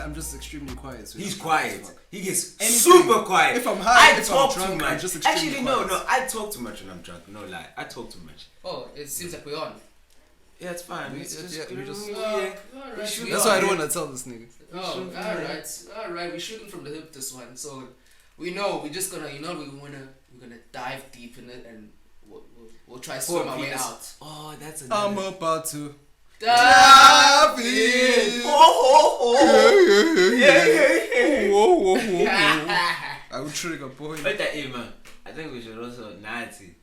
I'm just extremely quiet. So he's quiet. He gets super quiet. If I'm high, if I'm drunk, too much. I'm just extremely Actually, quiet. no, I talk too much when I'm drunk. No lie, I talk too much. Oh, it seems like we're on. Yeah, it's fine. We It's just- just, yeah, we just- Alright. That's why I don't want to tell this nigga. Oh, alright. We're shooting from the hip this one, so we know we're just gonna, we're gonna dive deep in it and we'll try to swim our way out. Oh, that's I'm about to Dive in. Yeah. Whoa. I would trigger boy. But that, man, I think we should also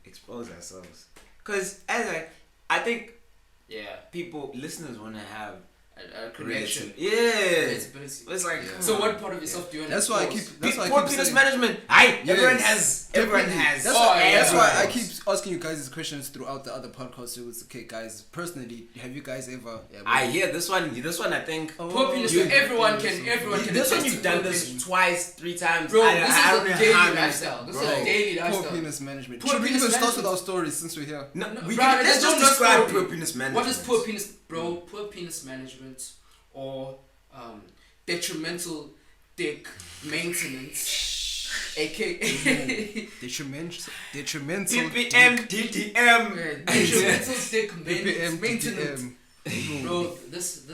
expose ourselves. Because I think listeners want to have a connection. Yeah. Relatability. It's like, so what part of yourself do you want to That's why I expose? keep. That's why I poor keep penis saying. management. Everyone has. That's Oh, why I keep asking you guys these questions throughout the other podcasts. It was okay, guys. Personally, have you guys ever? I hear this one. This one, I think. Poor penis. Everyone can. This one, you've done this twice, 3 times. Bro, I this don't is know a daily how many- lifestyle. This is Bro. a daily Poor lifestyle. penis management. Poor Should we penis even start with management. our stories since we're here? No, Right, let's just describe poor penis management. What is poor penis, bro? Poor penis management or detrimental dick maintenance, aka Detrimental. TPM, DTM. detrimental dick DPM, maintenance. DTM. Bro, this is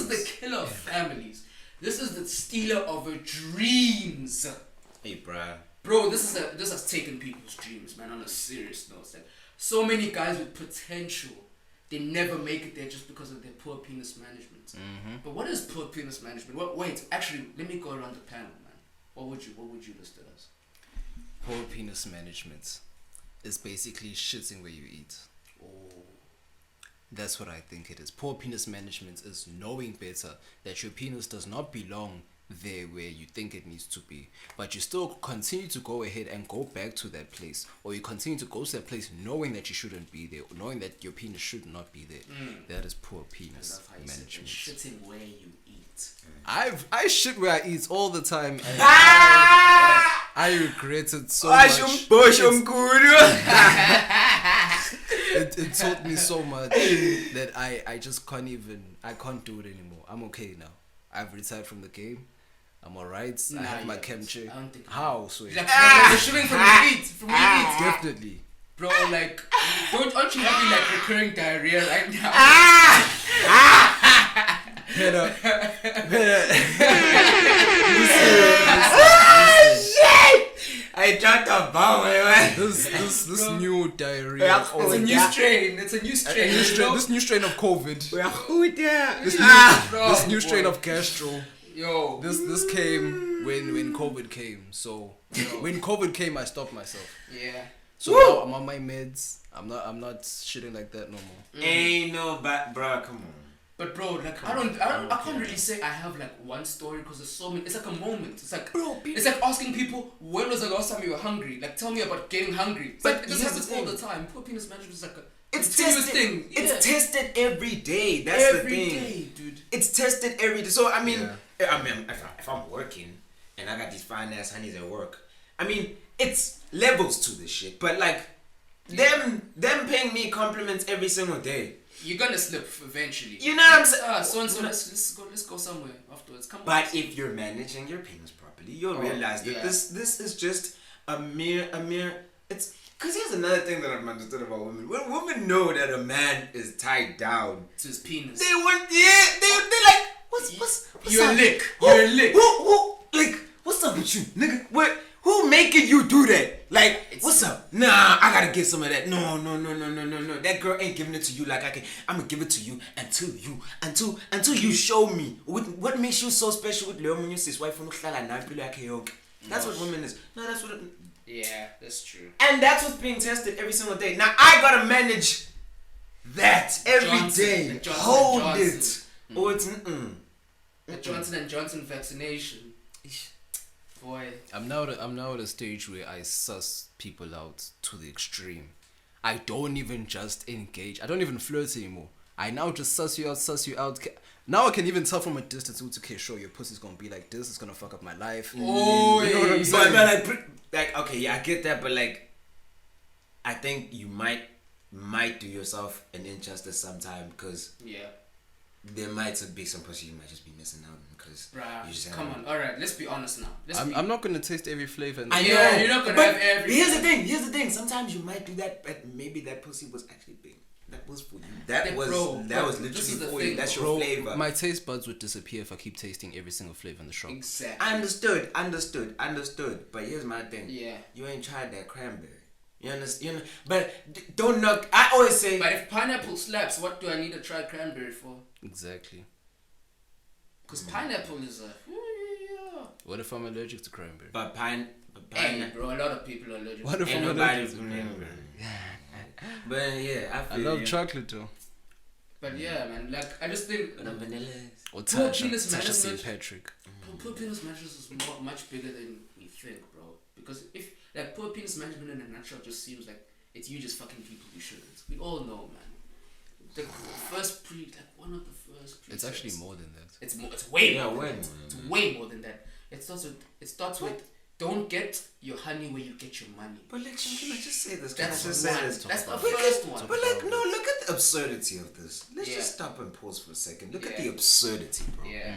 the killer of families. This is the stealer of our dreams. Hey, bruh. Bro, this has taken people's dreams, man. On a serious note, like so many guys with potential, they never make it there just because of their poor penis management. But what is poor penis management? Wait, actually, let me go around the panel, man. What would you list it as? Poor penis management is basically shitting where you eat. Oh, That's what I think it is. Poor penis management is knowing better that your penis does not belong there where you think it needs to be, but you still continue to go ahead and go back to that place, or you continue to go to that place knowing that you shouldn't be there, knowing that your penis should not be there. That is poor penis management. Shitting where you eat. I shit where I eat all the time, and I regret it so much. It taught me so much that I just can't do it anymore. I'm okay now. I've retired from the game. I'm alright. I have my chem check. I don't think How? Sweet. like, you're shooting from where you eat. From where you eat. Definitely. Bro, like, aren't you having like recurring diarrhea right now? Better. I dropped a bomb, man. This new diarrhea. It's a new strain. It's a new strain. This new strain of COVID. Bro. This new strain of gastro. Yo. This came when COVID came. So when COVID came, I stopped myself. Yeah. So now I'm on my meds. I'm not shitting like that no more. Ain't no back, bro. Come on. But bro, like I can't really say I have like one story because there's so many. It's like a moment. It's like it's like asking people when was the last time you were hungry. Like tell me about getting hungry. It's like this happens all the time. Poor penis management is like a continuous thing. It's tested every day. That's the thing. Every day, dude. It's tested every day. So I mean, if I'm working and I got these fine ass honeys at work, I mean it's levels to this shit. But like them paying me compliments every single day. You're gonna slip eventually. You know what I'm saying? So and so, let's go somewhere afterwards. Come on. But if you're managing your penis properly, you'll realize that this is just a mere. It's because here's another thing that I've understood about women. When women know that a man is tied down to his penis, they want they're like what's you're up? a lick. You're a lick. Who like what's up with you, nigga? What? Who making you do that? Like, what's up? Nah, I gotta get some of that. No. That girl ain't giving it to you like I can. I'm gonna give it to you until you show me what makes you so special with Leo when you say wife That's what women is. No, that's what. Yeah, that's true. And that's what's being tested every single day. Now I gotta manage that every day. Hold it. Oh, it's The Johnson & Johnson vaccination. Boy. I'm now at a stage where I suss people out to the extreme. I don't even just engage. I don't even flirt anymore. I now just suss you out. Now I can even tell from a distance, okay, sure, your pussy's gonna be like this. It's gonna fuck up my life. Oh, you know what I'm saying? But like, okay, yeah, I get that, but like, I think you might do yourself an injustice sometime because there might be some pussy you might just be missing out on because you just come on. All right, let's be honest now. I'm not gonna taste every flavor. I know. Yeah, you're not gonna have every. Here's the thing. Sometimes you might do that, but maybe that pussy was actually big. That was for you. That was literally for you. That's your flavor. My taste buds would disappear if I keep tasting every single flavor in the shop. Exactly. Understood. But here's my thing. Yeah. You ain't tried that cranberry. You understand? But don't knock. I always say. But if pineapple slaps, what do I need to try cranberry for? Exactly. Because pineapple is a. What if I'm allergic to cranberry? But Hey, bro, a lot of people are allergic. What if I'm allergic to cranberry? But yeah, I love chocolate too. But yeah, man, like I just think vanilla or poor penis Tasha St. management. Patrick. Poor penis management is much bigger than we think, bro. Because if like poor penis management in a nutshell just seems like it's you just fucking people you shouldn't. We all know, man. The first one of the first. It's actually more than that. It's way more. way than that. It's way more than that. It starts with don't get your honey where you get your money. But like, can I just say this? That's the first one. But like, no, look at the absurdity of this. Let's just stop and pause for a second. Look at the absurdity, bro. Yeah.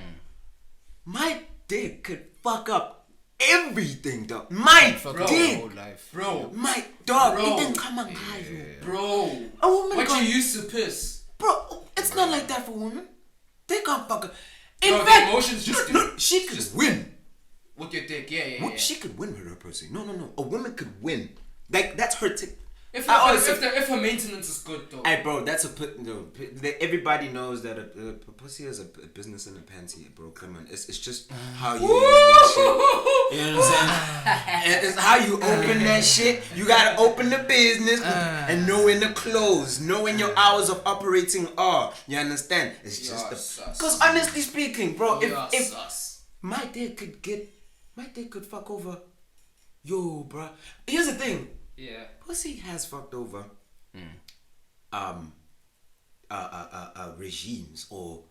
My dick could fuck up everything, dog. My dick, bro. My dog, bro. it didn't come and buy you, bro. A woman what can't, you used to piss, bro. It's not like that for women. They can't fuck up. In fact, emotions just no, she could win. With your dick, yeah. She could win with her pussy. No. A woman could win. Like that's her tick. If her maintenance is good though. Hey bro, that's everybody knows that a pussy is a business in a panty, bro. Come on, it's just how you. You know what I'm saying? It's how you open that shit. You gotta open the business and know when to close, know when your hours of operating are. You understand? It's just because honestly speaking, bro, if my dick could fuck over, yo, bro. Here's the thing. Yeah. Pussy has fucked over regimes or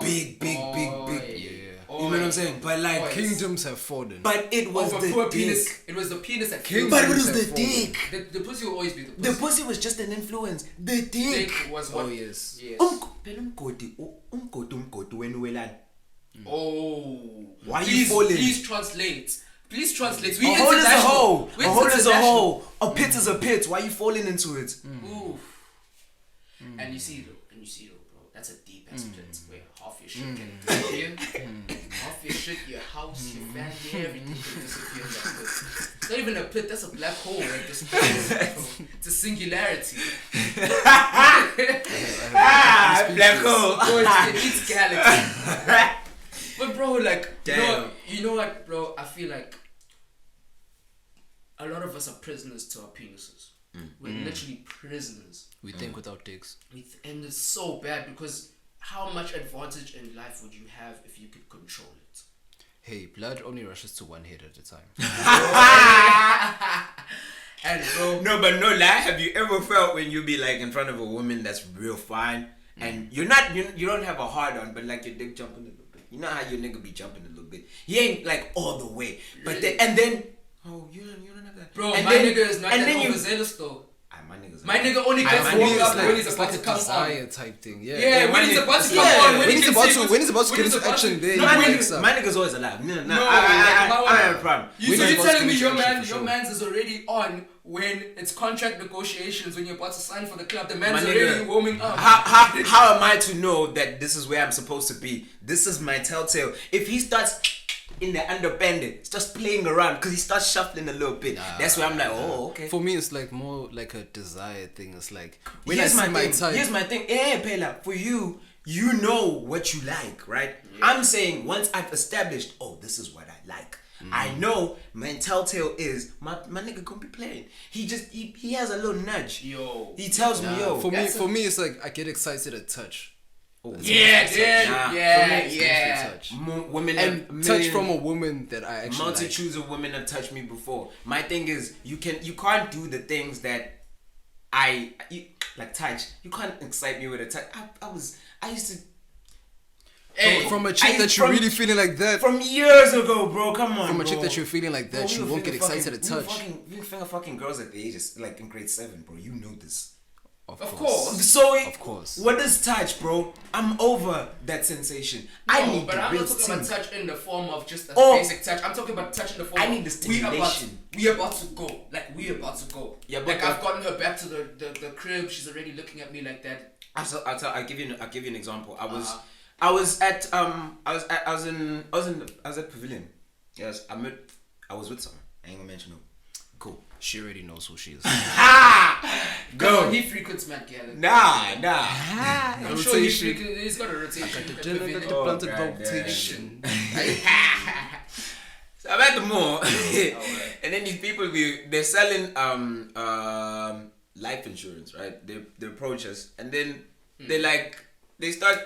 big yeah. You know what I'm saying? But like kingdoms have fallen. But it was the dick. Penis. It was the penis that killed. But it was the dick. The pussy will always be the pussy. The pussy was just an influence. The dick was what? Oh yes. Oh. Why you falling? Please translate. We a hole is a hole. A hole is a hole. A pit is a pit. Why you falling into it? Oof. And you see though, bro, that's a deep ass pit where half your shit can disappear. Half your shit, your house, your family, everything can disappear in that pit. It's not even a pit, that's a black hole at this point. It's a singularity. Black hole. Bro, it eats galaxies. But bro, like, you know what, bro? I feel like a lot of us are prisoners to our penises. We're literally prisoners. We think without dicks. And it's so bad because how much advantage in life would you have if you could control it? Hey, blood only rushes to one head at a time. And bro, no, but no lie. Have you ever felt when you be like in front of a woman that's real fine and you don't have a hard on, but like your dick jumping a little bit. You know how your nigga be jumping a little bit. He ain't like all the way, but then oh you don't have that. Bro, and my nigga is not that overzealous though. My nigga only gets warmed up when he's about to come on. Type thing, yeah. When he's about to come on, when he's about to get into action, there my nigga's always alive. No, I have a problem. You telling me your man's is already on when it's contract negotiations, when you're about to sign for the club, the man's already warming up. How am I to know that this is where I'm supposed to be? This is my telltale. If he starts in the underbanding, starts playing around because he starts shuffling a little bit. That's where I'm like, oh, okay. For me, it's like more like a desire thing. It's like when here's I see my thing. Here's my thing. Hey, Pela, for you, you know what you like, right? Yeah. I'm saying once I've established, oh, this is what I like. I know my telltale is my nigga can't be playing. He has a little nudge. Yo, he tells me, yo. For me, it's like I get excited at touch. Oh, yeah. Women and touch from a woman that I actually multitudes of women have touched me before. My thing is you can't do the things that like touch. You can't excite me with a touch. I used to. Hey, from a chick that you're really feeling like that. From years ago, bro. Come on. From a chick that you're feeling like that, you won't get excited at touch. You finger fucking girls at the ages like in grade 7, bro. You know this. Of Of course. course. So Of course. what is touch, bro? I'm over that sensation. No, I need but the I'm real not talking about thing. touch in the form of just a Oh. basic touch. I'm talking about touch in the form I of need the stimulation. We about to go. Like we about to go. Yeah, but like I've gotten her back to the crib. She's already looking at me like that. I'll give you an example. I was Uh-huh. I was at Pavilion. Yes, I was with someone. I ain't gonna mention who. Cool. She already knows who she is. Go. He frequents Matt Gallen. Nah. I'm sure he's got a rotation. Planted God, rotation. So I'm at the mall, and then these people they're selling life insurance, right? They approach us, and then they start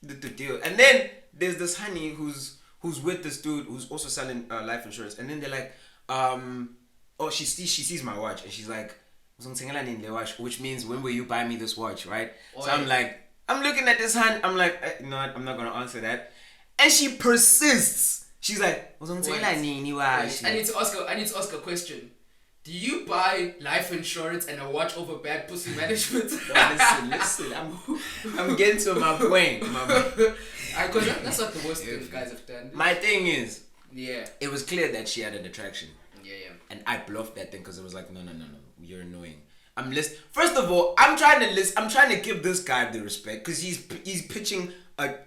the deal, and then there's this honey who's with this dude who's also selling life insurance, and then they're like, she sees my watch, and she's like, which means when will you buy me this watch, right? So I'm like, I'm looking at this hand, I'm like, no, I'm not gonna answer that, and she persists. She's like, I need to ask a question. Do you buy life insurance and a watch over bad pussy management? Listen, I'm getting to my point. Because that's not the worst thing guys have done. My thing is, Yeah. it was clear that she had an attraction. Yeah. And I bluffed that thing because it was like, no, you're annoying. First of all, I'm trying to give this guy the respect because he's pitching a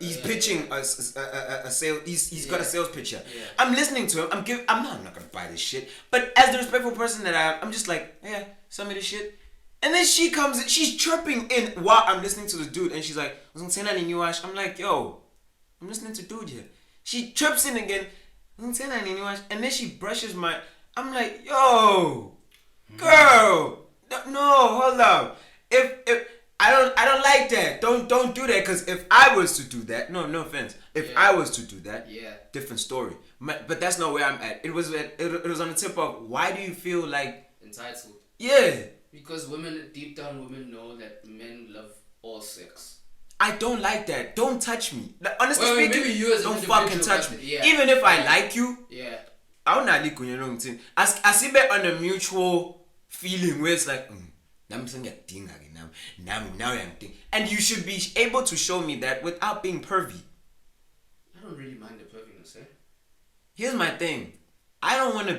sale. He's got a sales pitcher. Yeah. I'm listening to him. I'm not gonna buy this shit. But as the respectful person that I am, I'm just like, yeah, sell me this shit. And then she comes in, she's chirping in while I'm listening to the dude, and she's like, I'm like, yo, I'm listening to dude here. She chirps in again, and then she brushes my. I'm like, yo, girl, no, hold up. If I don't like that. Don't do that. Cause if I was to do that, no offense. If I was to do that, different story. But that's not where I'm at. It was on the tip of why do you feel like entitled? Yeah. Because deep down, women know that men love all sex. I don't like that. Don't touch me. Like, honestly Maybe speaking, you as an don't fucking individual, touch me. yeah. Even if I like you, Yeah. I will not like you know thing. I see it on a mutual feeling where it's like, now I'm saying now I'm thinking. And you should be able to show me that without being pervy. I don't really mind the perviness, Here's my thing. I don't want to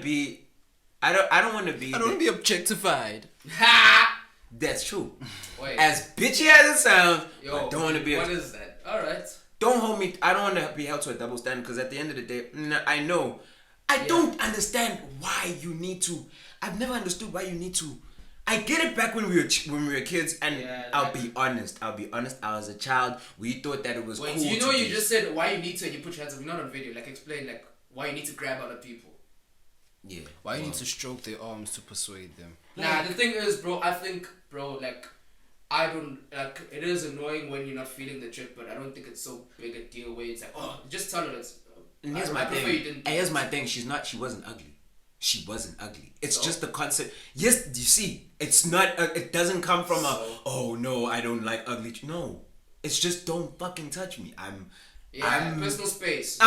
be objectified. Ha! That's true. Wait. As bitchy as it sounds, I don't want to be. What is that? All right. Don't hold me. I don't want to be held to a double standard because at the end of the day, I know. I don't understand why you need to. I've never understood why you need to. I get it back when we were kids, and I'll be honest. I was a child. We thought that it was cool. You know, you just said why you need to, and you put your hands up. You're not on video. Like explain why you need to grab other people. Yeah. Why you need to stroke their arms to persuade them? Nah, the thing is, bro. I think, bro, I don't like. It is annoying when you're not feeling the chick, but I don't think it's so big a deal. Where it's like, oh, just tell her it's. And here's my thing. She wasn't ugly. She wasn't ugly. It's just the concept. Yes, you see, it's not. It doesn't come from oh no, I don't like ugly. No, it's just don't fucking touch me. I'm personal space.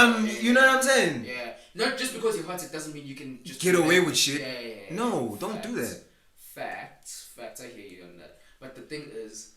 You know what I'm saying? Yeah. Not just because you're hot, it doesn't mean you can just get away with shit. Yeah. No, don't do that. Facts. I hear you on that. But the thing is,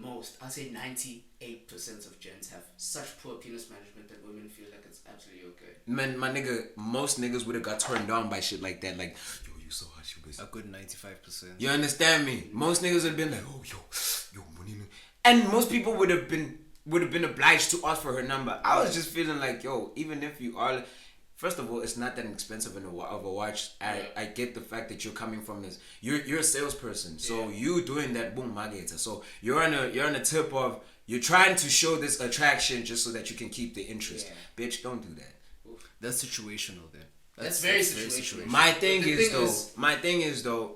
I'd say 98% of gents have such poor penis management that women feel like it's absolutely okay. Man, my nigga, most niggas would have got turned on by shit like that. Like, yo, you so hot, you A good 95%. You understand me? Most niggas would have been like, oh, yo, money. And most people would have been obliged to ask for her number. I was just feeling like, yo, even if you are, first of all, it's not that expensive of a watch. I get the fact that you're coming from this. You're a salesperson, so you doing that boom mageta. So you're on a tip of you're trying to show this attraction just so that you can keep the interest. Yeah. Bitch, don't do that. That's situational then. That's very situational. My thing is though,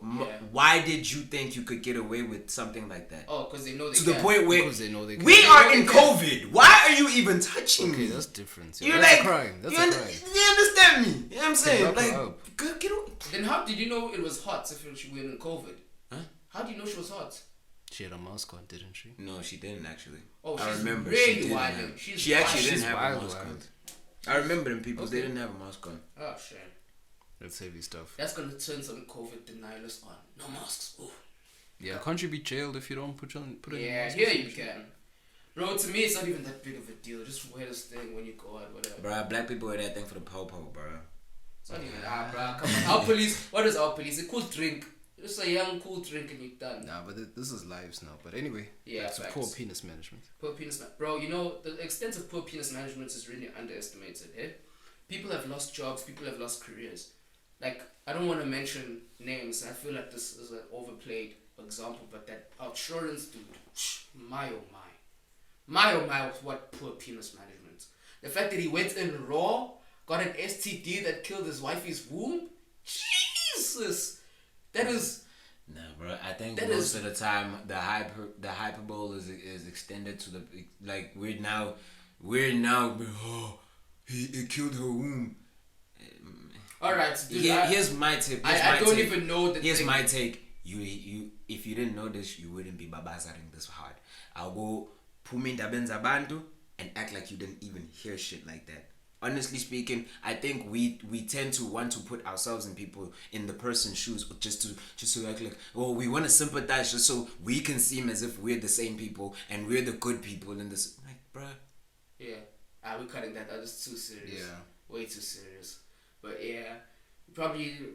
why did you think you could get away with something like that? Oh, because they know they can. To the point where because they know they can. We are in COVID. Why are you even touching me? Okay, that's different. You're that's like, a crime. That's a crime. You understand me? You know what I'm saying? Get away. Then how did you know it was hot if she went in COVID? Huh? How do you know she was hot? She had a mask on, didn't she? No, she didn't actually. Oh, I remember. Really she actually didn't have a mask on. I remember them people. They didn't have a mask on. Oh shit. That's heavy stuff. That's gonna turn some COVID denialists on. No masks. Ooh. Yeah, can't you be jailed if you don't put it in? Yeah, here you can. Bro, to me, it's not even that big of a deal. Just wear this thing when you go out, whatever. Bruh, black people wear that thing for the po-po, bruh. It's not even bro. Come on. Our police, what is our police? A cool drink. Just a young, cool drink and you're done. Nah, but this is lives now. But anyway, Yeah, back to facts. poor penis management. Poor penis bro, you know, the extent of poor penis management is really underestimated, eh? People have lost jobs, people have lost careers. Like, I don't want to mention names, I feel like this is an overplayed example, but that insurance dude, my oh my, what poor penis management. The fact that he went in raw, got an STD that killed his wife's womb, Jesus! That is... Nah, bro. I think That most is- of the time the hyperbole is extended to the like we're now oh it killed her womb. Alright, dude, Here's my tip. I don't even know the Here's thing. my take. You if you didn't know this, you wouldn't be babazaring this hard. I'll go puminda benza bantu and act like you didn't even hear shit like that. Honestly speaking, I think we tend to want to put ourselves in the person's shoes just to act like, oh, we want to sympathize just so we can seem as if we're the same people and we're the good people in this. Like, bruh. Yeah, we're cutting that. That is too serious. Yeah. Way too serious. But yeah,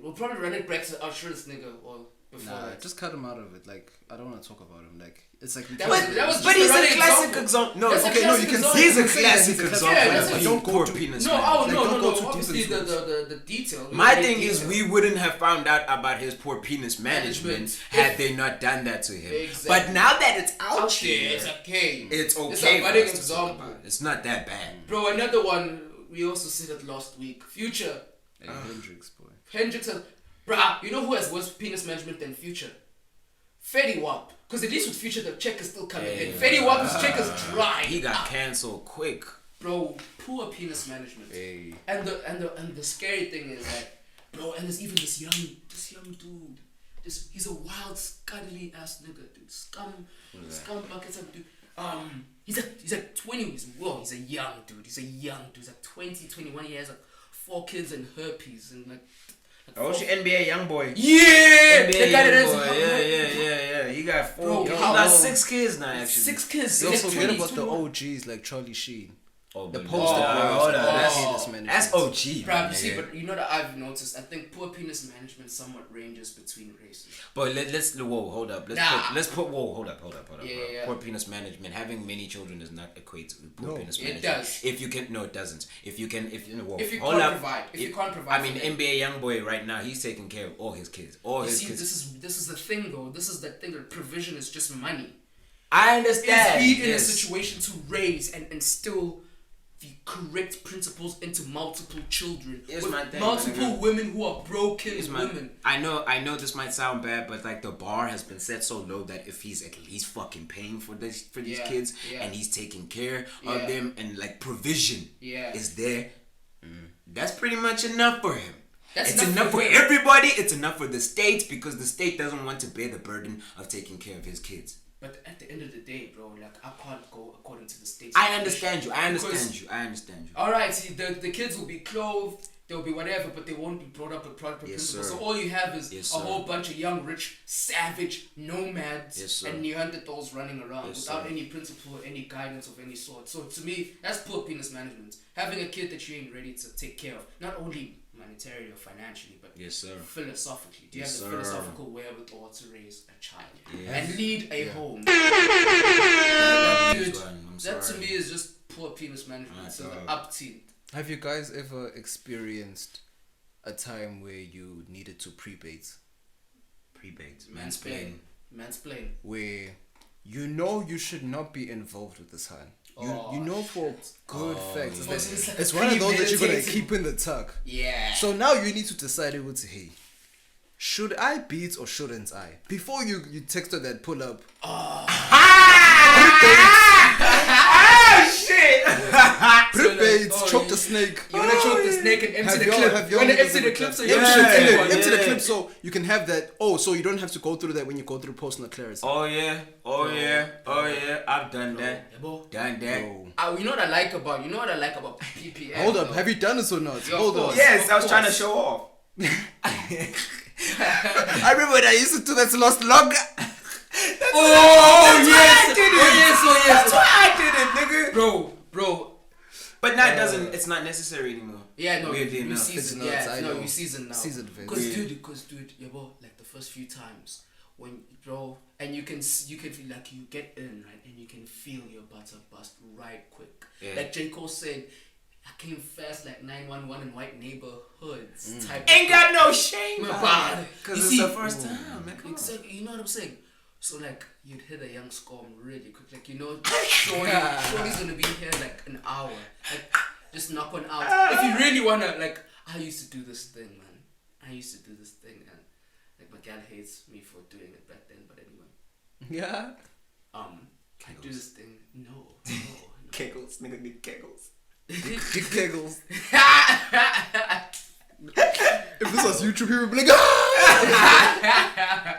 we'll probably run it back to our insurance nigga or before Nah, that. just cut him out of it. Like, I don't want to talk about him. Like, it's like... That was just But he's a a running classic example. example. No, That's a okay, no, classic you can example. see he's a Yeah, classic that's example. a- of don't go poor to- penis. No, man. Like, don't go no. too deep Obviously, into the detail. My the thing is, detail. we wouldn't have found out about his poor penis management had they not done that to him. Exactly. But now that it's out Out there, there, it's okay. it's okay. It's a for budding us to talk example. about it. It's not that bad. Bro, another one. We also said it last week. Future. Hey, Hendrix, boy. Hendrix says, bruh, you know who has worse penis management than Future? Fetty Wap. Because at least with Future, the check is still coming in. Fetty Wap's check is dry. He got cancelled quick. Bro, poor penis management. Hey. And the scary thing is that, bro, and there's even this young dude. He's a wild, scuddly ass nigga, dude. Scum buckets of dude. He's like 20. He's a young dude. He's like 20, 21. He has like 4 kids and herpes and like. Oh, she NBA young boy. Yeah, NBA the guy that young has boy. Yeah. He got 4. Bro, He how got long? 6 kids now, actually. 6 kids. Don't He's forget 20, about the 21. OGs like Charlie Sheen. Oh, The but poster boy hold of on, penis that's management. That's OG. Bro, you man, see, yeah. but you know that I've noticed. I think poor penis management somewhat ranges between races. But let's hold up. Let's put hold up. Yeah. Poor penis management. Having many children does not equate to poor penis it management. does. If you can, no, it doesn't. If you can't provide, you can't provide I mean, for them. NBA young boy right now, he's taking care of all his kids. You see, this is the thing though. This is the thing that provision is just money. I understand. Is he in a yes. situation to raise and instill the correct principles into multiple children Here's with my thing, multiple man. women who are broken women? I know this might sound bad, but like the bar has been set so low that if he's at least fucking paying for these Yeah, kids yeah. and he's taking care Yeah. of them and like provision Yeah. is there, that's pretty much enough for him. That's it's enough enough for for him. everybody. It's enough for the state because the state doesn't want to bear the burden of taking care of his kids. But at the end of the day, bro, like I can't go according to the state's I definition. understand you. Because- Alright, see, the kids will be clothed, they'll be whatever, but they won't be brought up with proper Yes, principles. sir. So all you have is Yes, a sir. whole bunch of young, rich, savage nomads Yes, sir. and Neanderthals running around Yes, without sir. any principle or any guidance of any sort. So to me, that's poor penis management. Having a kid that you ain't ready to take care of, not only monetarily or financially, but Yes, sir. philosophically. Do you Yes, have the sir. philosophical wherewithal to raise a child Yes. and lead a home? Dude, that to me is just poor penis management. So the upteam. Have you guys ever experienced a time where you needed to pre-bait? Mansplain. Where you know you should not be involved with this hand. You know for good facts. yeah. It's, It's like it's a one of those that you're gonna premeditated- keep in the tuck. Yeah. So now you need to decide hey, should I beat or shouldn't I? Before you text her that pull up. Pre-baits, choke the snake. You wanna choke the snake and empty Have the y'all- clip. have You y'all wanna niggas empty the ever clip done- so you Empty can the shoot clip, one. empty the Yeah. clip so you can have that. Oh, so you don't have to go through that when you go through post-nut clarity. Oh yeah. I've done that. Bro. Done that. Bro. You know what I like about PPM? Hold up, though? have you done this or not? Yeah, of Hold on. course. Yes, I was Of trying to course. show off. I remember when I used to do that last longer. Oh yes! That's why I did it, nigga. Bro. But that doesn't. It's not necessary anymore. Yeah, no, Weirdly you enough. season. It's not, Yeah, I no, know. you season now. Season phase. Because dude, yeah, bro, like the first few times when bro, and you can feel like you get in right, and you can feel your butter bust right quick. Yeah. Like J. Cole said, I came fast like 911 in white neighborhoods. Type Ain't of got no shame Man, about but it. Cause you it's see- the first time, man. Come on. Exactly, you know what I'm saying? So like you'd hit a young storm really quick, like Shorty's gonna be here like an hour, like just knock one out. If you really wanna, like, I used to do this thing, man. I used to do this thing, and like my gal hates me for doing it back then. But anyway, Yeah. I do this thing. No. Kegels, nigga, get kegels. Dick kegels. If this was YouTube, he would be like, ah!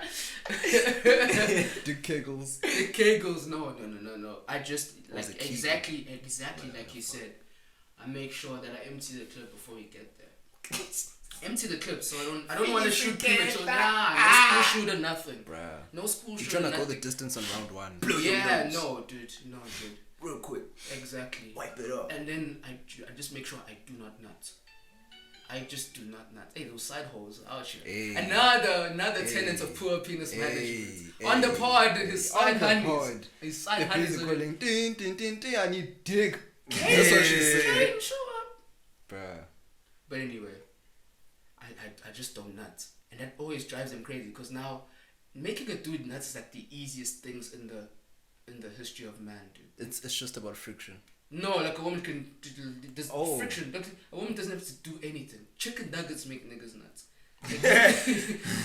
Dick kegels. The Kegels, no. I just Was like it key? exactly like you said. I make sure that I empty the clip before we get there. Empty the clip, so I don't want to shoot premature. Nah, no school shoot or nothing. Bruh. No school You're shoot trying or to go nothing. the distance on round one. Yeah, no, dude. Real quick. Exactly. Wipe it up. And then I just make sure I do not nut. I just do not nut. Hey, those side holes out here. Hey. Another tenet of poor penis management. On the Hey. pod, his side On the honeys. pod. His side If honeys. he's are- calling, ding, ding, ding, ding, I need dick. Hey, That's what she said. hey, show up. Bruh. But anyway, I just don't nut, and that always drives them crazy because now making a dude nuts is like the easiest things in the history of man, dude. It's just about friction. No, like a woman can there's Oh. friction. Like, a woman doesn't have to do anything. Chicken nuggets make niggas nuts.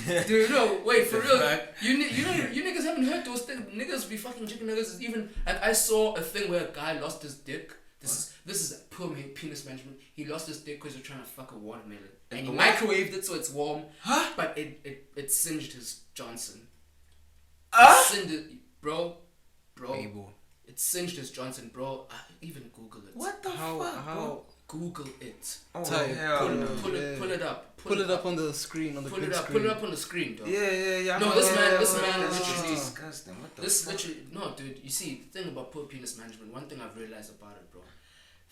Like, dude, no, wait, for real. You niggas haven't heard those things. Niggas be fucking chicken nuggets. Is even like I saw a thing where a guy lost his dick. This is poor penis management. He lost his dick because you're trying to fuck a watermelon, and he microwaved it so it's warm. Huh? But it singed his Johnson. Singed it, bro. Able. It singed his Johnson, bro. Even Google it. What the How? fuck, bro? Google it. Oh, Type. hell no. Pull it up. Pull it up on the screen, on the Pull big it up. screen. Pull it up on the screen, dog. Yeah. No, this man That's literally- disgusting. What the This fuck? literally no, dude. You see, the thing about poor penis management. One thing I've realized about it, bro.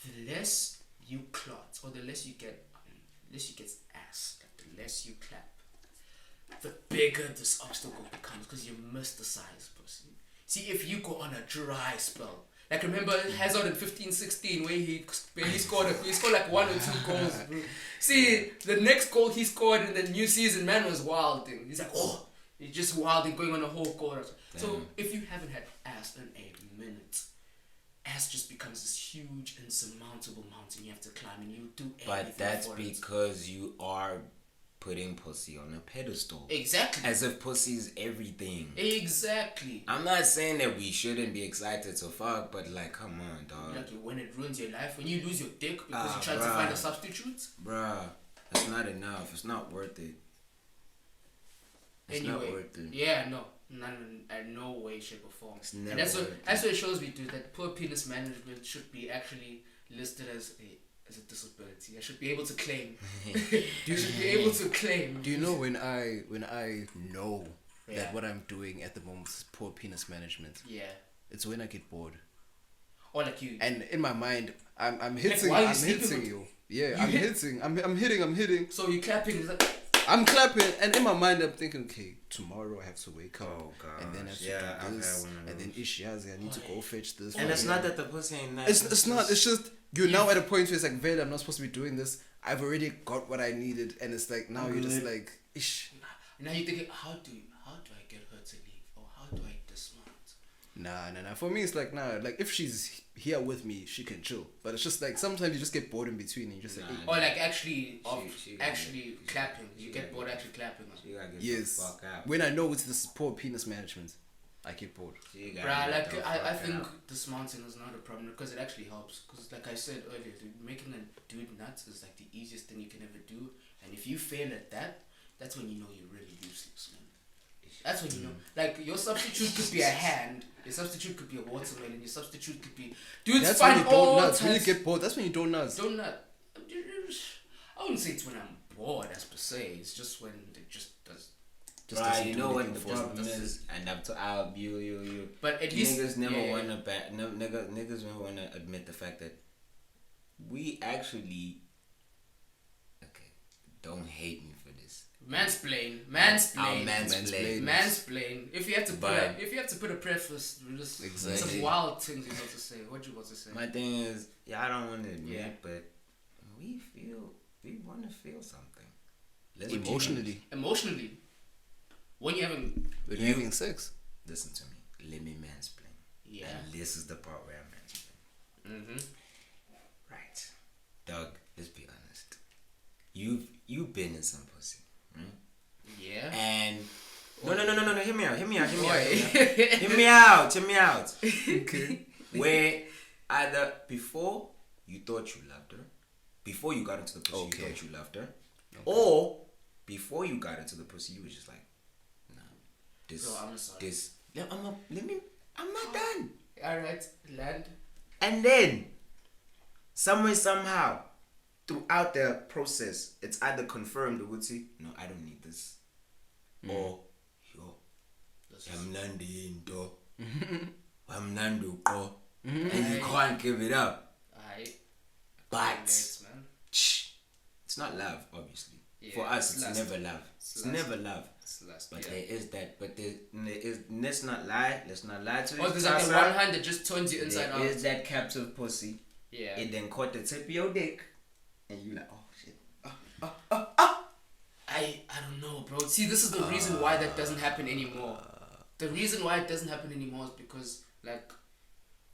The less you clot, or the less you get ass, like the less you clap, the bigger this obstacle becomes because you miss the size, pussy. See, if you go on a dry spell, like remember Hazard in 15-16 where he scored like 1 or 2 goals, bro. See, the next goal he scored in the new season, man was wilding. He's like, oh, he's just wilding, going on a whole quarter. So if you haven't had ass in a minute, ass just becomes this huge insurmountable mountain you have to climb, and you do anything But that's for it. because you are putting pussy on a pedestal. Exactly. As if pussy's everything. Exactly. I'm not saying that we shouldn't be excited to fuck, but like, come on, dog. Like when it ruins your life, when you lose your dick because Ah, you try to bruh. find a substitute. Bruh, that's not enough. It's not worth it. It's not Anyway, worth it. yeah, no, no way, shape or form. It's never And that's worth it. what it shows me, dude. That poor penis management should be actually listed as a disability. I should be able to claim. You should be able to claim. Do you know when I know Yeah. that what I'm doing at the moment is poor penis management? Yeah. It's when I get bored. Or like you. And in my mind, I'm hitting, while you're I'm sleeping hitting with- you. Yeah, You I'm hit- hitting, I'm hitting. So you clapping. It's like, I'm clapping, and in my mind, I'm thinking, okay, tomorrow I have to wake up, Oh, and then I have to yeah, I've do had this, one of and then those. Ishyazi, I need to go fetch this. And it's not that the pussy ain't nice. It's not. It's just you're now at a point where it's like, Vale, I'm not supposed to be doing this. I've already got what I needed, and it's like now you're just like, ish. now you're thinking, how do I get her to leave, or how do I dismount? Nah. For me, it's like, nah. Like if she's here with me, she can chill. But it's just like sometimes you just get bored in between, and you just like, Nah. hey. Or like actually, she actually clapping. she You get gotta bored get- actually clapping. You gotta get yes. the fuck out. When I know it's this poor penis management, I get bored. You gotta Bruh, get like the I fuck think out. dismounting is not a problem because it actually helps. Because like I said earlier, dude, making a dude nuts is like the easiest thing you can ever do. And if you fail at that, that's when you know you're really useless, man. That's when you know. Like your substitute could be a hand. Your substitute could be a watermelon. Your substitute could be. Dudes That's when find you don't all nuts. When you types. get bored, that's when you don't nuts. Don't nut. I wouldn't say it's when I'm bored as per se. It's just when it just does. Just right, doesn't you do know what anything the for problem them. is, and up to you. But at least Niggas never yeah, wanna niggas never wanna admit the fact that we actually okay. Don't hate me for this. Mansplain. I'll mansplain. If you have to put a preface, just Exactly. some wild things you want to say. What you want to say? My thing is, I don't want to admit, Yeah. but we want to feel something. Let's Emotionally, when you're having When you're having sex. listen to me. Let me mansplain. Yeah. And this is the part where I mansplain. Right, dog. Let's be honest. You've been in some pussy, right? yeah. And no. Hear me out. Why? Hear me out. Okay. Where either before you thought you loved her, before you got into the pussy Okay. you thought you loved her, or before you got into the pussy you was just like, nah, this, Bro, I'm sorry. this. I'm not done. All right, land. And then, somewhere somehow, throughout the process, it's either confirmed or would say, no, I don't need this, or yo, I'm nandi into, I'm nando ko, and you can't give it up. But man. it's not love, obviously. Yeah, For us, it's it's lust. never love. It's It's lust. never love. It's last. But Yeah. there is that. But there is. Let's not lie. Let's not lie to Oh, there's like the one hand that just turns you inside There out. is that captive pussy. Yeah. It then caught the tip of your dick, and you like, oh shit. I don't know, bro. See, this is the reason why that doesn't happen anymore. The reason why it doesn't happen anymore is because, like,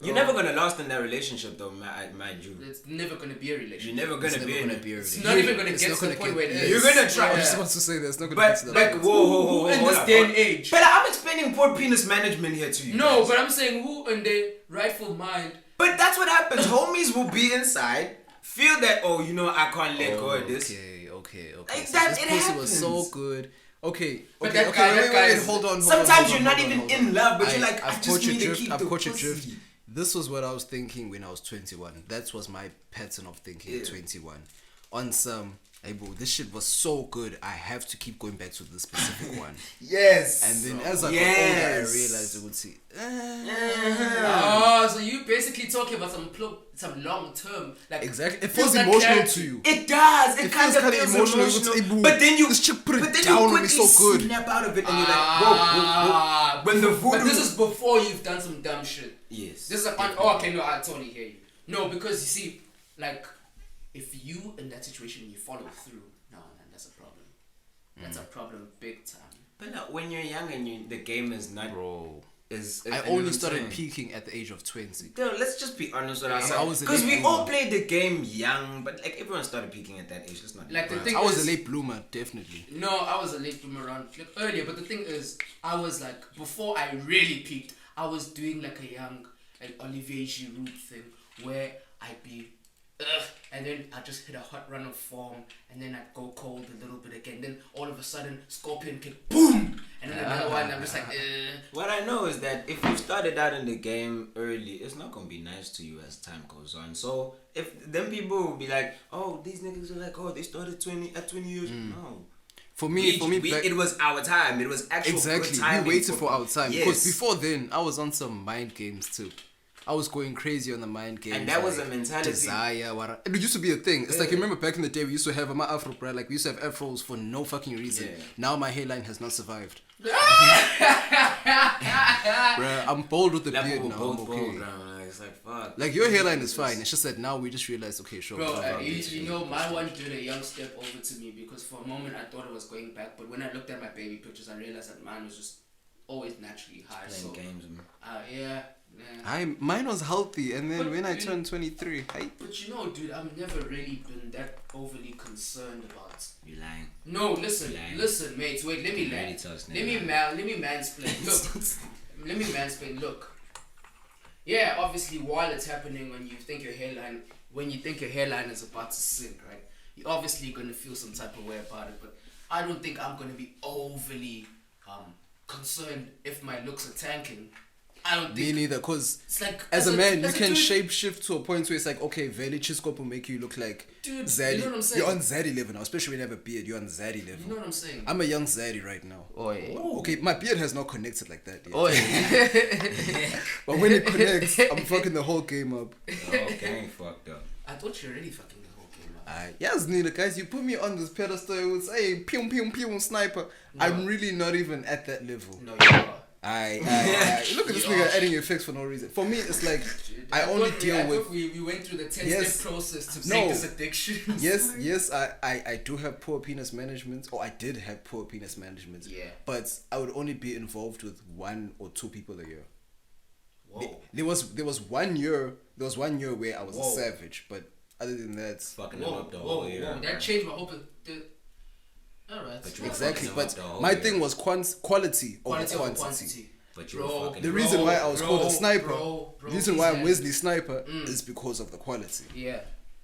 You're never gonna last in that relationship, though, mind you. it's never gonna be a relationship. You're never gonna be in it. It's not even gonna get to the point where it is. You're gonna try. I was Yeah. just about to say that it's not gonna But get to that like, point. whoa, in hold this up, day and hold- age. But I'm explaining poor penis management here to you. No, guys. but I'm saying who in their rightful mind. But that's what happens. Homies will be inside, feel that, oh, you know, I can't let go of this. Okay. Like So that, this it pussy was so happens. good. Okay. But Okay. that guy Wait. is- Hold on. Sometimes you're not even in love, but I- you're like, I I've just caught your need to drift. keep I've the caught your pussy. drift. This was what I was thinking when I was 21. That was my pattern of thinking at 21. On some, hey bro, this shit was so good. I have to keep going back to this specific one. Yes. And then as I got older, I realized it would see. Oh, so you basically talking about some long term, like Exactly. It feels feels that emotional clarity. to you. It does. It It kind feels of kinda feels emotional. emotional. It's- it- But then you, this chick put it but then down you on me quickly so good. snap out of it, and you're like, whoa. When the voodoo. But this is before you've done some dumb shit. Yes. This is like, oh, okay, no, I totally hear you. No, because you see, like, if you in that situation you follow through, no, man, that's a problem. That's a problem, big time. But no, when you're young and the game is not, Bro. is I you know only what I'm started saying? peaking at the age of 20. Dude, let's just be honest with I was ourselves. a Because late we all bloomer. played the game young, but like everyone started peaking at that age. Let's not. Like the Right. thing I was is, a late bloomer, definitely. No, I was a late bloomer around like earlier, but the thing is, I was like, before I really peaked, I was doing like a young, like Olivier Giroud thing, where I'd be, and then I'd just hit a hot run of form, and then I'd go cold a little bit again, then all of a sudden, scorpion kick, boom, and then another one, I'm just like, What I know is that if you started out in the game early, it's not gonna be nice to you as time goes on. So if then people will be like, oh, these niggas are like, oh, they started at 20 years. No. For me, back, it was our time. It was actual exactly. good timing We waited for our time Yes. because before then, I was on some mind games too. I was going crazy on the mind games. And that was a mentality. Desire, what? It used to be a thing. It's like, you remember back in the day, we used to have my afro, bro. Like we used to have afros for no fucking reason. Yeah. Now my hairline has not survived. Bruh, I'm bold with the That beard people now. both I'm go okay. down. Like, it's like fuck. Like your hairline is fine. It's just that now we just realized, okay, sure. bro, blah, blah, you know, my one did a young step over to me because for a moment I thought it was going back, but when I looked at my baby pictures, I realized that mine was just always naturally high. Playing So, games, man. yeah. Mine was healthy, and then But when I you- turned 23, But you know, dude, I've never really been that overly concerned about. You lying. No, listen, Lying. mates. Wait, let me You land. already told us Let me now. let me mansplain. Look, let me mansplain. Look. Yeah, obviously, while it's happening, when you think your hairline is about to sink, right? You're obviously gonna feel some type of way about it. But I don't think I'm gonna be overly concerned if my looks are tanking. I don't Me think. neither, because It's like as a man, you as a can dude- shape shift to a point where it's like, okay, Veli Chiscope will make you look like Dude, Zaddy. you know what I'm saying? You're on Zaddy level now, especially when you have a beard. You're on Zaddy level. You know what I'm saying? I'm a young Zaddy right now. Oi. Okay, my beard has not connected like that yet. Oi. But when it connects, I'm fucking the whole game up. Oh, gang fucked up. I thought you were already fucking the whole game up. Yes, Nina, guys, you put me on this pedestal. It would say, pew, pew, pew, sniper. No. I'm really not even at that level. No, you are. Look at this You nigga are. adding effects for no reason. For me, it's like, I thought only we- deal I with. thought we went through the 10-step Yes. process to No. break this addiction. Yes, I do have poor penis management, or I did have poor penis management. Yeah. But I would only be involved with 1 or 2 people a year. Whoa. There was 1 year where I was Whoa. a savage, but other than that, Fucking them Whoa, up the whoa, whole year. whoa. bro. That changed my whole... Alright. But you exactly. fucking them But up the whole my year. thing was quality Quality over over quantity. quantity. But you were Bro, fucking The them reason up. why I was called a sniper, bro, the reason why I'm he's Wesley Sniper is because of the quality. Yeah,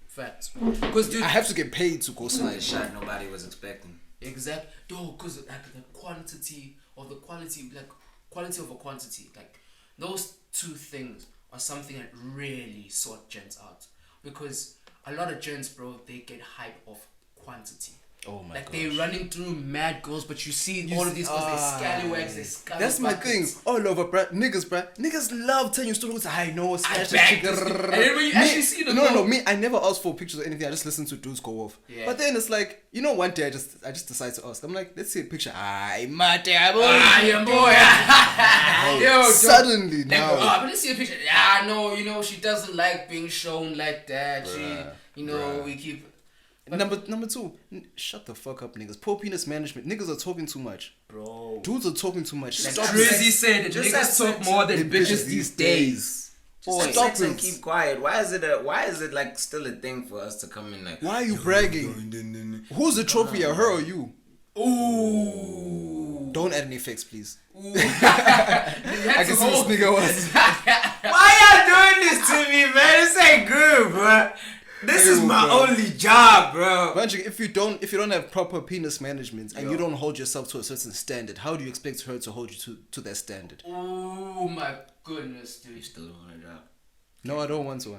facts. Because dude, I have to get paid to go The snipe. shot nobody was expecting. exact. No, because like the quantity of the quality, like quality over quantity, like those two things are something that really sort gents out. Because a lot of gents, bro, they get hype off quantity. Oh my Like god. they're running through mad girls, but you see all of these girls, they scallywags, they scallywags. That's my thing. All over, bruh. Niggas love telling you stories. I know, smash the beg chick. this- and then when you actually see the no, girl- me. I never ask for pictures or anything. I just listen to dudes go off. Yeah. But then it's like, one day I just decide to ask. I'm like, let's see a picture. Aye, mate, Ah, yeah, boy. Yo, don't- Suddenly Then now. go, but let's see a picture. Yeah, no, she doesn't like being shown like that. We keep. Number 2, shut the fuck up, niggas. Poor penis management. Niggas are talking too much. Bro. Dudes are talking too much. Stop Drizzy it. said, Just niggas have talk sex more than with bitches these days. Just Stop sex and it. keep quiet. Why is it like still a thing for us to come in like? Why are you bragging? Who's the trophy, her or you? Ooh. Don't add any effects, please. I I can see this nigga was. Why y'all doing this to me, man? This ain't good, bro. This is my bro. only job, bro. Imagine if you don't have proper penis management and you don't hold yourself to a certain standard, how do you expect her to hold you to that standard? Oh my goodness, dude. You still don't want a job. No, I don't want to.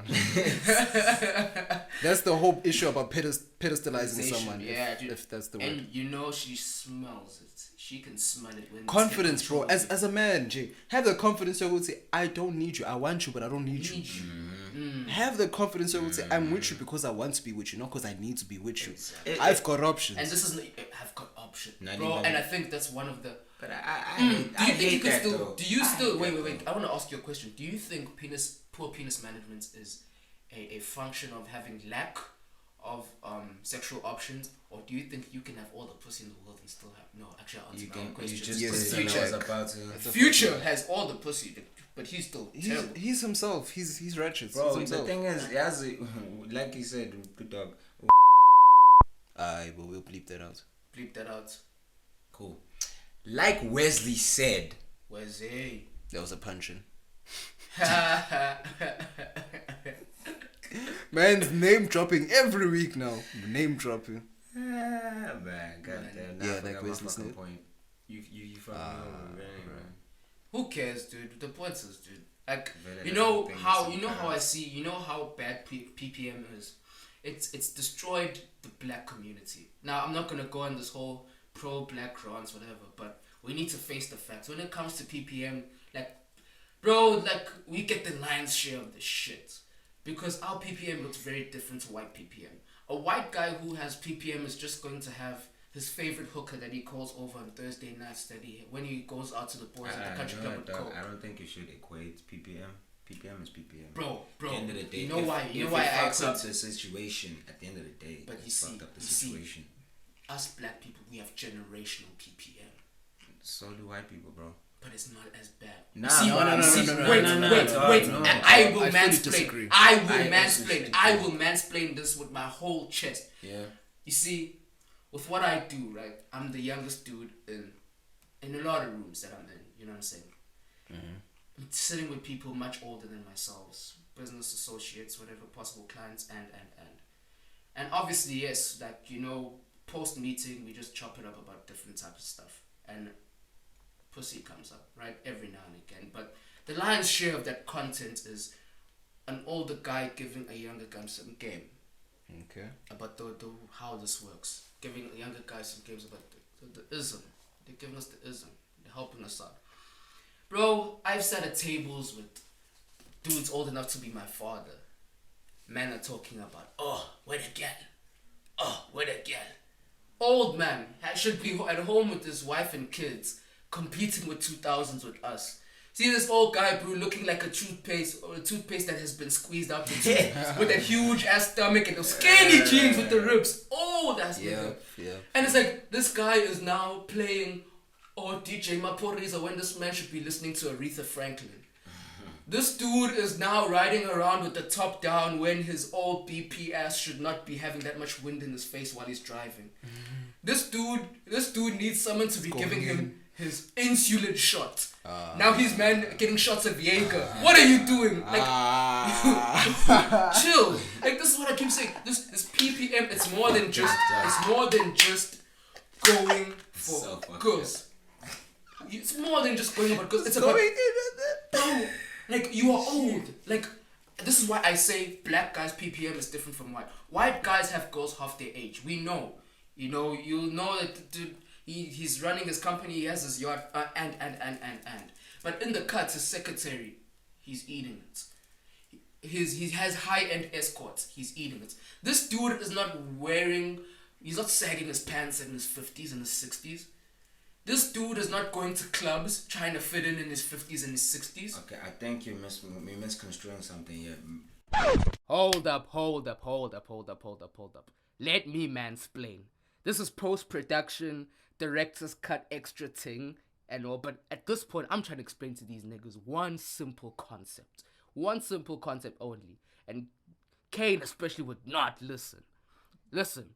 That's the whole issue about pedestalizing someone. Yeah, if, dude. if that's the word. And she smells it. She can smell it when Confidence, it's bro. in control. As a man, Jay, have the confidence to say, I don't need you. I want you, but I don't need you. Have the confidence to say, I'm with you because I want to be with you, not because I need to be with you. Exactly. I've got options. And this is I've got option, Not bro. even- And I think that's one of the. But I hate that though. Do you still? I hate Wait. that, I want to ask you a question. Do you think poor penis management is a function of having lack of sexual options, or do you think you can have all the pussy in the world and still have no? Actually, I'll answer my own question. just Yes, said Future. I was about to. Future has all the pussy, but he's still terrible. He's himself. He's wretched. Bro, he's the himself. thing is, he has like he said, good dog. But we'll bleep that out. Bleep that out. Cool. Like Wesley said, Where's he? That was a punching. Man's name dropping every week now. Name dropping. man, goddamn. Yeah, Yeah, like like my Wesley fucking Sniper. point. You fucking over, man. Who cares, dude? The point is, dude. Like, Very you know little how things I see. You know how bad PPM is. It's destroyed the black community. Now I'm not gonna go on this whole pro-black rants, whatever. But we need to face the facts. When it comes to PPM, like, bro, like we get the lion's share of the shit because our PPM looks very different to white PPM. A white guy who has PPM is just going to have his favorite hooker that he calls over on Thursday nights when he goes out to the boys at the country club with Coke. I don't think you should equate PPM. PPM is PPM. Bro, At the end of the day, you know why? You know why it I fucks up equate the situation. At the end of the day, But it you see- fucked up the you see- situation. us black people, we have generational PPM, So do white people, bro. but it's not as bad. Nah, See, no, no, no, see, no, no, wait, no, no, wait, no, wait. no. I will I fully disagree. mansplain. I will I also mansplain. disagree. I will mansplain this with my whole chest. Yeah. You see, with what I do, right? I'm the youngest dude in a lot of rooms that I'm in. You know what I'm saying? I'm sitting with people much older than myself, business associates, whatever, possible clients, and obviously, yes, like, you know, post meeting, we just chop it up about different types of stuff, and pussy comes up, right, every now and again. But The lion's share of that content is an older guy giving a younger guy some game. Okay. About the how this works. Giving a younger guy some games about the ism. They're giving us the ism. They're helping us out. Bro, I've sat at tables with dudes old enough to be my father. Men are talking about, oh, where the girl? Oh, where the girl? Old man should be at home with his wife and kids, competing with 2000s with us. See this old guy, bro, looking like a toothpaste that has been squeezed out the tooth with that huge ass stomach and those skinny jeans with the ribs. Old ass nigga. Yeah. And it's like this guy is now playing DJ Maphorisa when this man should be listening to Aretha Franklin. This dude is now riding around with the top down when his old BP ass should not be having that much wind in his face while he's driving. This dude needs someone to be giving him his insulin shot. Now he's getting shots of Jaeger. What are you doing? Like, chill. Like, this is what I keep saying. This PPM, it's more than just going for girls. It's more than just going about girls. It's about, bro, like, you are old. Like, this is why I say black guys' PPM is different from white. White guys have girls half their age. We know. You'll know that dude, he's running his company, he has his yard, and. But in the cuts, his secretary, he's eating it. He has high-end escorts, he's eating it. This dude is not he's not sagging his pants in his 50s and his 60s. This dude is not going to clubs trying to fit in his 50s and his 60s. Okay, I think you're misconstruing something here. Hold up. Let me mansplain. This is post-production, director's cut extra thing and all, but at this point, I'm trying to explain to these niggas one simple concept only, and K.A.N.E especially would not listen. Listen,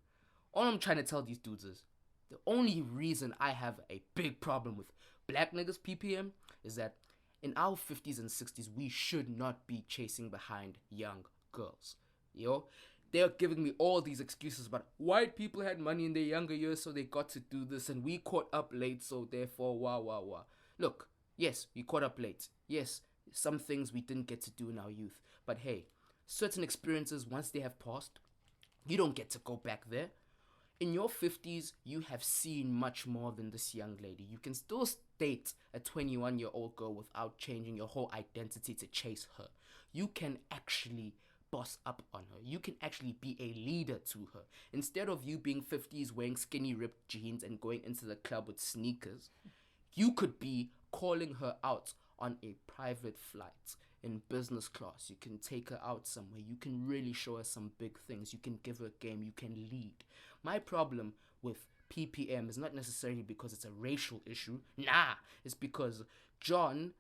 all I'm trying to tell these dudes is, the only reason I have a big problem with black niggas PPM is that in our 50s and 60s, we should not be chasing behind young girls. They're giving me all these excuses about white people had money in their younger years, so they got to do this, and we caught up late, so therefore, wah. Look, yes, we caught up late. Yes, some things we didn't get to do in our youth. But hey, certain experiences, once they have passed, you don't get to go back there. In your 50s, you have seen much more than this young lady. You can still date a 21-year-old girl without changing your whole identity to chase her. You can actually boss up on her. You can actually be a leader to her. Instead of you being 50s wearing skinny ripped jeans and going into the club with sneakers, you could be calling her out on a private flight in business class. You can take her out somewhere. You can really show her some big things. You can give her a game. You can lead. My problem with PPM is not necessarily because it's a racial issue. Nah, it's because John,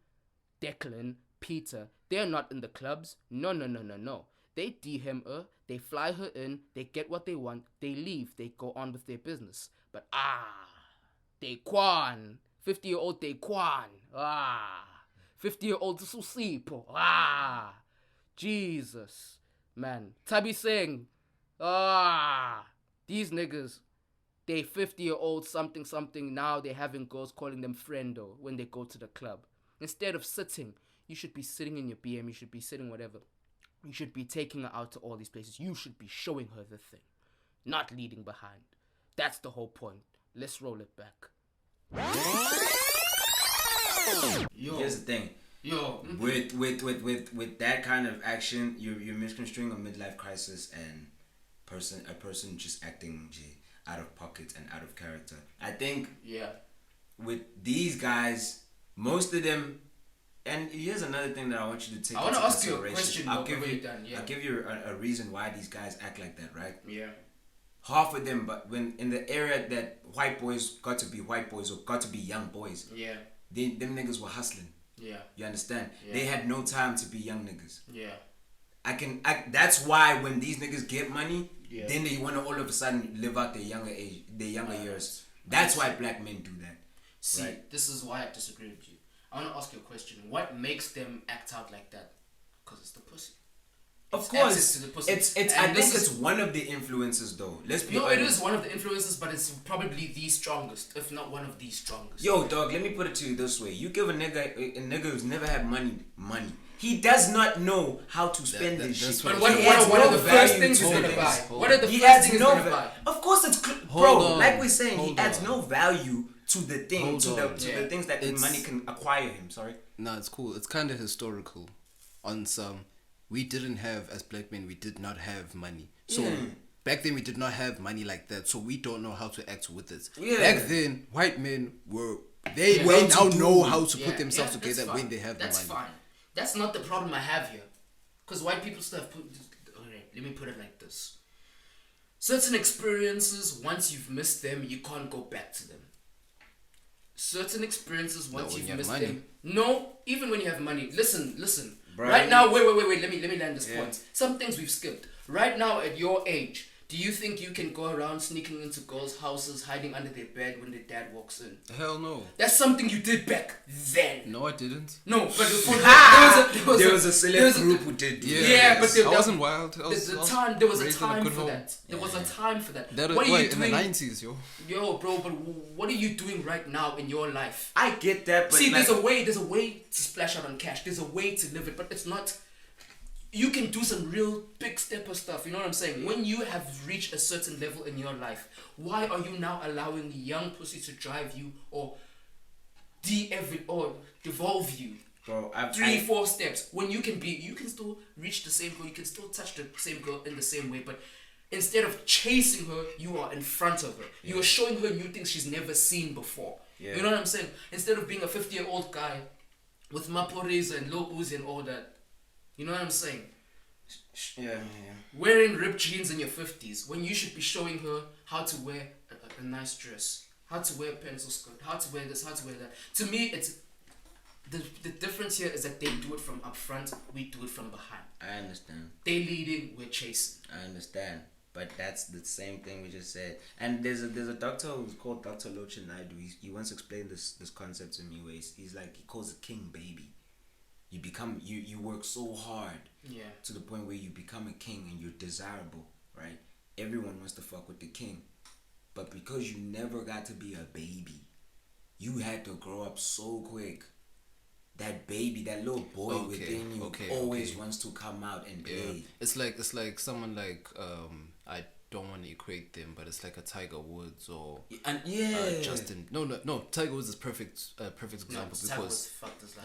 Declan, Peter, they're not in the clubs. No. They DM her, they fly her in, they get what they want, they leave, they go on with their business. But K.A.N.E, 50-year-old K.A.N.E, 50-year-old Susipo, Jesus, man. Tabi Singh, these niggas, they 50-year-old something, now they're having girls calling them friendo when they go to the club. Instead of sitting, you should be sitting in your BM, you should be sitting whatever. You should be taking her out to all these places. You should be showing her the thing, not leading behind. That's the whole point. Let's roll it back. Here's the thing. With that kind of action, you're misconstruing a midlife crisis and a person just acting out of pocket and out of character. I think with these guys, most of them. And here's another thing that I want you to take into consideration. I want to ask you a question. I'll give you a reason why these guys act like that, right? Yeah. Half of them, but when in the area that white boys got to be white boys or got to be young boys, them niggas were hustling. Yeah. You understand? Yeah. They had no time to be young niggas. Yeah. That's why when these niggas get money, then they want to all of a sudden live out their younger years. That's why black men do that. See, right? This is why I disagree with you. I want to ask you a question. What makes them act out like that? Because it's the pussy. Of It's course, access to the pussy. it's. And I think this it's one of the influences, though. Let's be No, honest. it is one of the influences, but it's probably the strongest, if not one of the strongest. Yo, dog, let me put it to you this way: you give a nigga who's never had money. He does not know how to spend this shit. But He what has are no the first value things to he's gonna things. buy? What are the He first adds things he's no gonna buy? Of course, it's Hold bro. on. Like we're saying, he Hold adds on. no value to the thing, Hold to on. the things that money can acquire him. Sorry. No, it's cool. It's kind of historical. On some, we didn't have, as black men, we did not have money. So back then we did not have money like that. So we don't know how to act with it. Yeah. Back then, white men were they Well now to know do. how to Yeah, put themselves yeah, together that's when fine. they have the money. That's fine. That's not the problem I have here. Because white people still have alright, let me put it like this. Certain experiences, once you've missed them, you can't go back to them. Certain experiences, once when you've you have missed money. them. No, even when you have money. Listen. Brian. Right now, wait. Let me land this Yeah. point. Some things we've skipped. Right now, at your age, do you think you can go around sneaking into girls' houses, hiding under their bed when their dad walks in? Hell no. That's something you did back then. No, I didn't. No, but There was a select group who did. Yeah, but I wasn't wild. there was a raised in time good for home. that. There was a time for that. That What are you in the doing, 90s, yo. yo, bro? But what are you doing right now in your life? I get that, but See, like, there's a way to splash out on cash. There's a way to live it, but it's not. You can do some real big stepper stuff. You know what I'm saying? When you have reached a certain level in your life, why are you now allowing young pussy to drive you or devolve you? bro, 3-4 steps when you can still reach the same girl, you can still touch the same girl in the same way, but instead of chasing her, you are in front of her. You are showing her new things she's never seen before. Yeah. You know what I'm saying? Instead of being a 50-year-old guy with Maporeza and Lil Uzi and all that. You know what I'm saying? Yeah. Wearing ripped jeans in your 50s when you should be showing her how to wear a nice dress, how to wear a pencil skirt, how to wear this, how to wear that. To me, it's the difference here is that they do it from up front, we do it from behind. I understand. They leading, we're chasing. I understand. But that's the same thing we just said. And there's a doctor who's called Dr. Lochin Naidu. He once explained this concept to me where he's like, he calls it king baby. You work so hard to the point where you become a king and you're desirable, right? Everyone wants to fuck with the king. But because you never got to be a baby, you had to grow up so quick. That baby, that little boy within you always wants to come out and play. It's like someone like I don't want to equate them, but it's like a Tiger Woods or Justin. No. Tiger Woods is perfect example because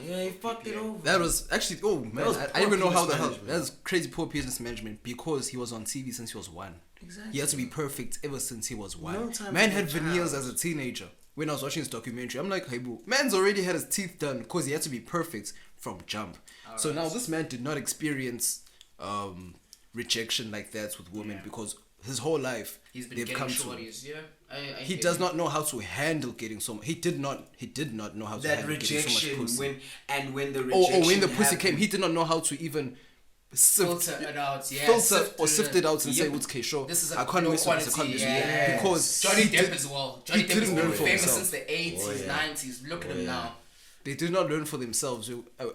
he fucked it over. that was actually I didn't even know how the hell that was crazy poor business management because he was on TV since he was 1. Exactly. He had to be perfect ever since he was 1. No time Man to had be a veneers child. as a teenager. When I was watching this documentary, I'm like, hey bro, man's already had his teeth done because he had to be perfect from jump. So now this man did not experience rejection like that with women because his whole life He's been they've getting come shorties, to. He Does not know how to handle getting so much. He did not know how to That handle getting so much rejection pussy. when the rejection Or when the pussy happened, came, he did not know how to even filter it out, sift it out and say, "What's sure? This is I can't miss quality, this. I can't miss yeah. because Johnny he Depp did- as well. Johnny he Depp has didn't learn been for famous himself. since the 80s, 90s. Look at him now. They did not learn for themselves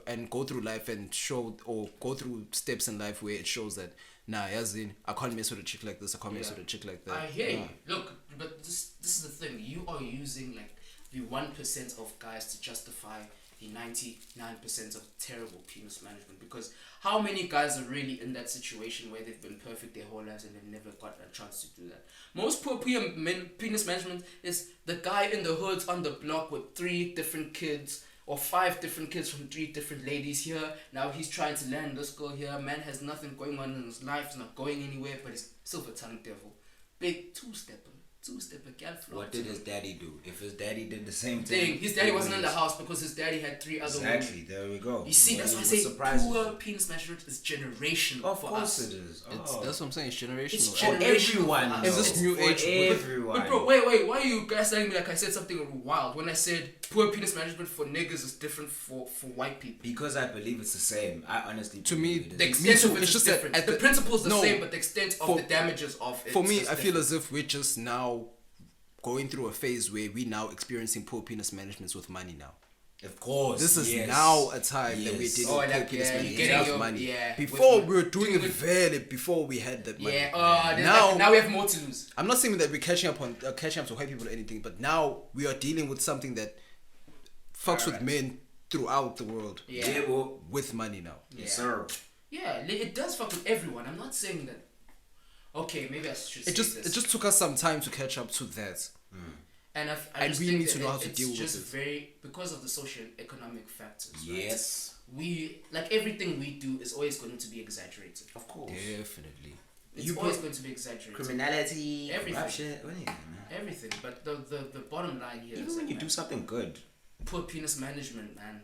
and go through life and show or go through steps in life where it shows that as in I can't mess with a chick like this. I can't mess with a chick like that. I hear you. Look, but this is the thing. You are using like the 1% of guys to justify the 99% of terrible penis management, because how many guys are really in that situation where they've been perfect their whole lives and they've never got a chance to do that? Most poor penis management is the guy in the hoods on the block with 3 different kids or 5 different kids from 3 different ladies here. Now he's trying to land this girl here. Man has nothing going on in his life. He's not going anywhere, but he's silver tongue devil. Big two-stepper, gal flow. What did his daddy do? If his daddy did the same thing? His daddy wasn't in the house because his daddy had 3 other women. Exactly, there we go. You see, that's why I say poor penis management is generational. Of for course us. it is. That's what I'm saying. It's generational. It's For everyone. In this new age, everyone. But bro, wait, why are you guys telling me like I said something wild when I said poor penis management for niggas is different for white people? Because I believe it's the same. I honestly To me, believe it The is. extent of it it's is just that different. at The the- principle is the no, same, but the extent of the damages of it. For me, is I feel different. as if we're just now going through a phase where we now experiencing poor penis management with money now. Of course. This is yes. now a time that we're Yes. dealing Oh, with like, penis yeah, management getting with your- money. yeah, Before with- we were doing it with- fairly before we had that money. Yeah. Now- Now we have more to lose. I'm not saying that we're catching up to white people or anything, but now we are dealing with something that fucks with men throughout the world. Yeah. Well, With money now. yes, sir. Yeah, it does fuck with everyone. I'm not saying that. Okay, maybe I should say It just took us some time to catch up to that. and I and just we think need that to know how to it's deal with just it. very because of the socio-economic factors. Right? Yes. We like everything we do is always going to be exaggerated. Of course. Definitely. It's You always put going to be exaggerated. Criminality, Everything. corruption, anything, man. Everything, but the bottom line here Even is when that, you do man, something good. poor penis management, man.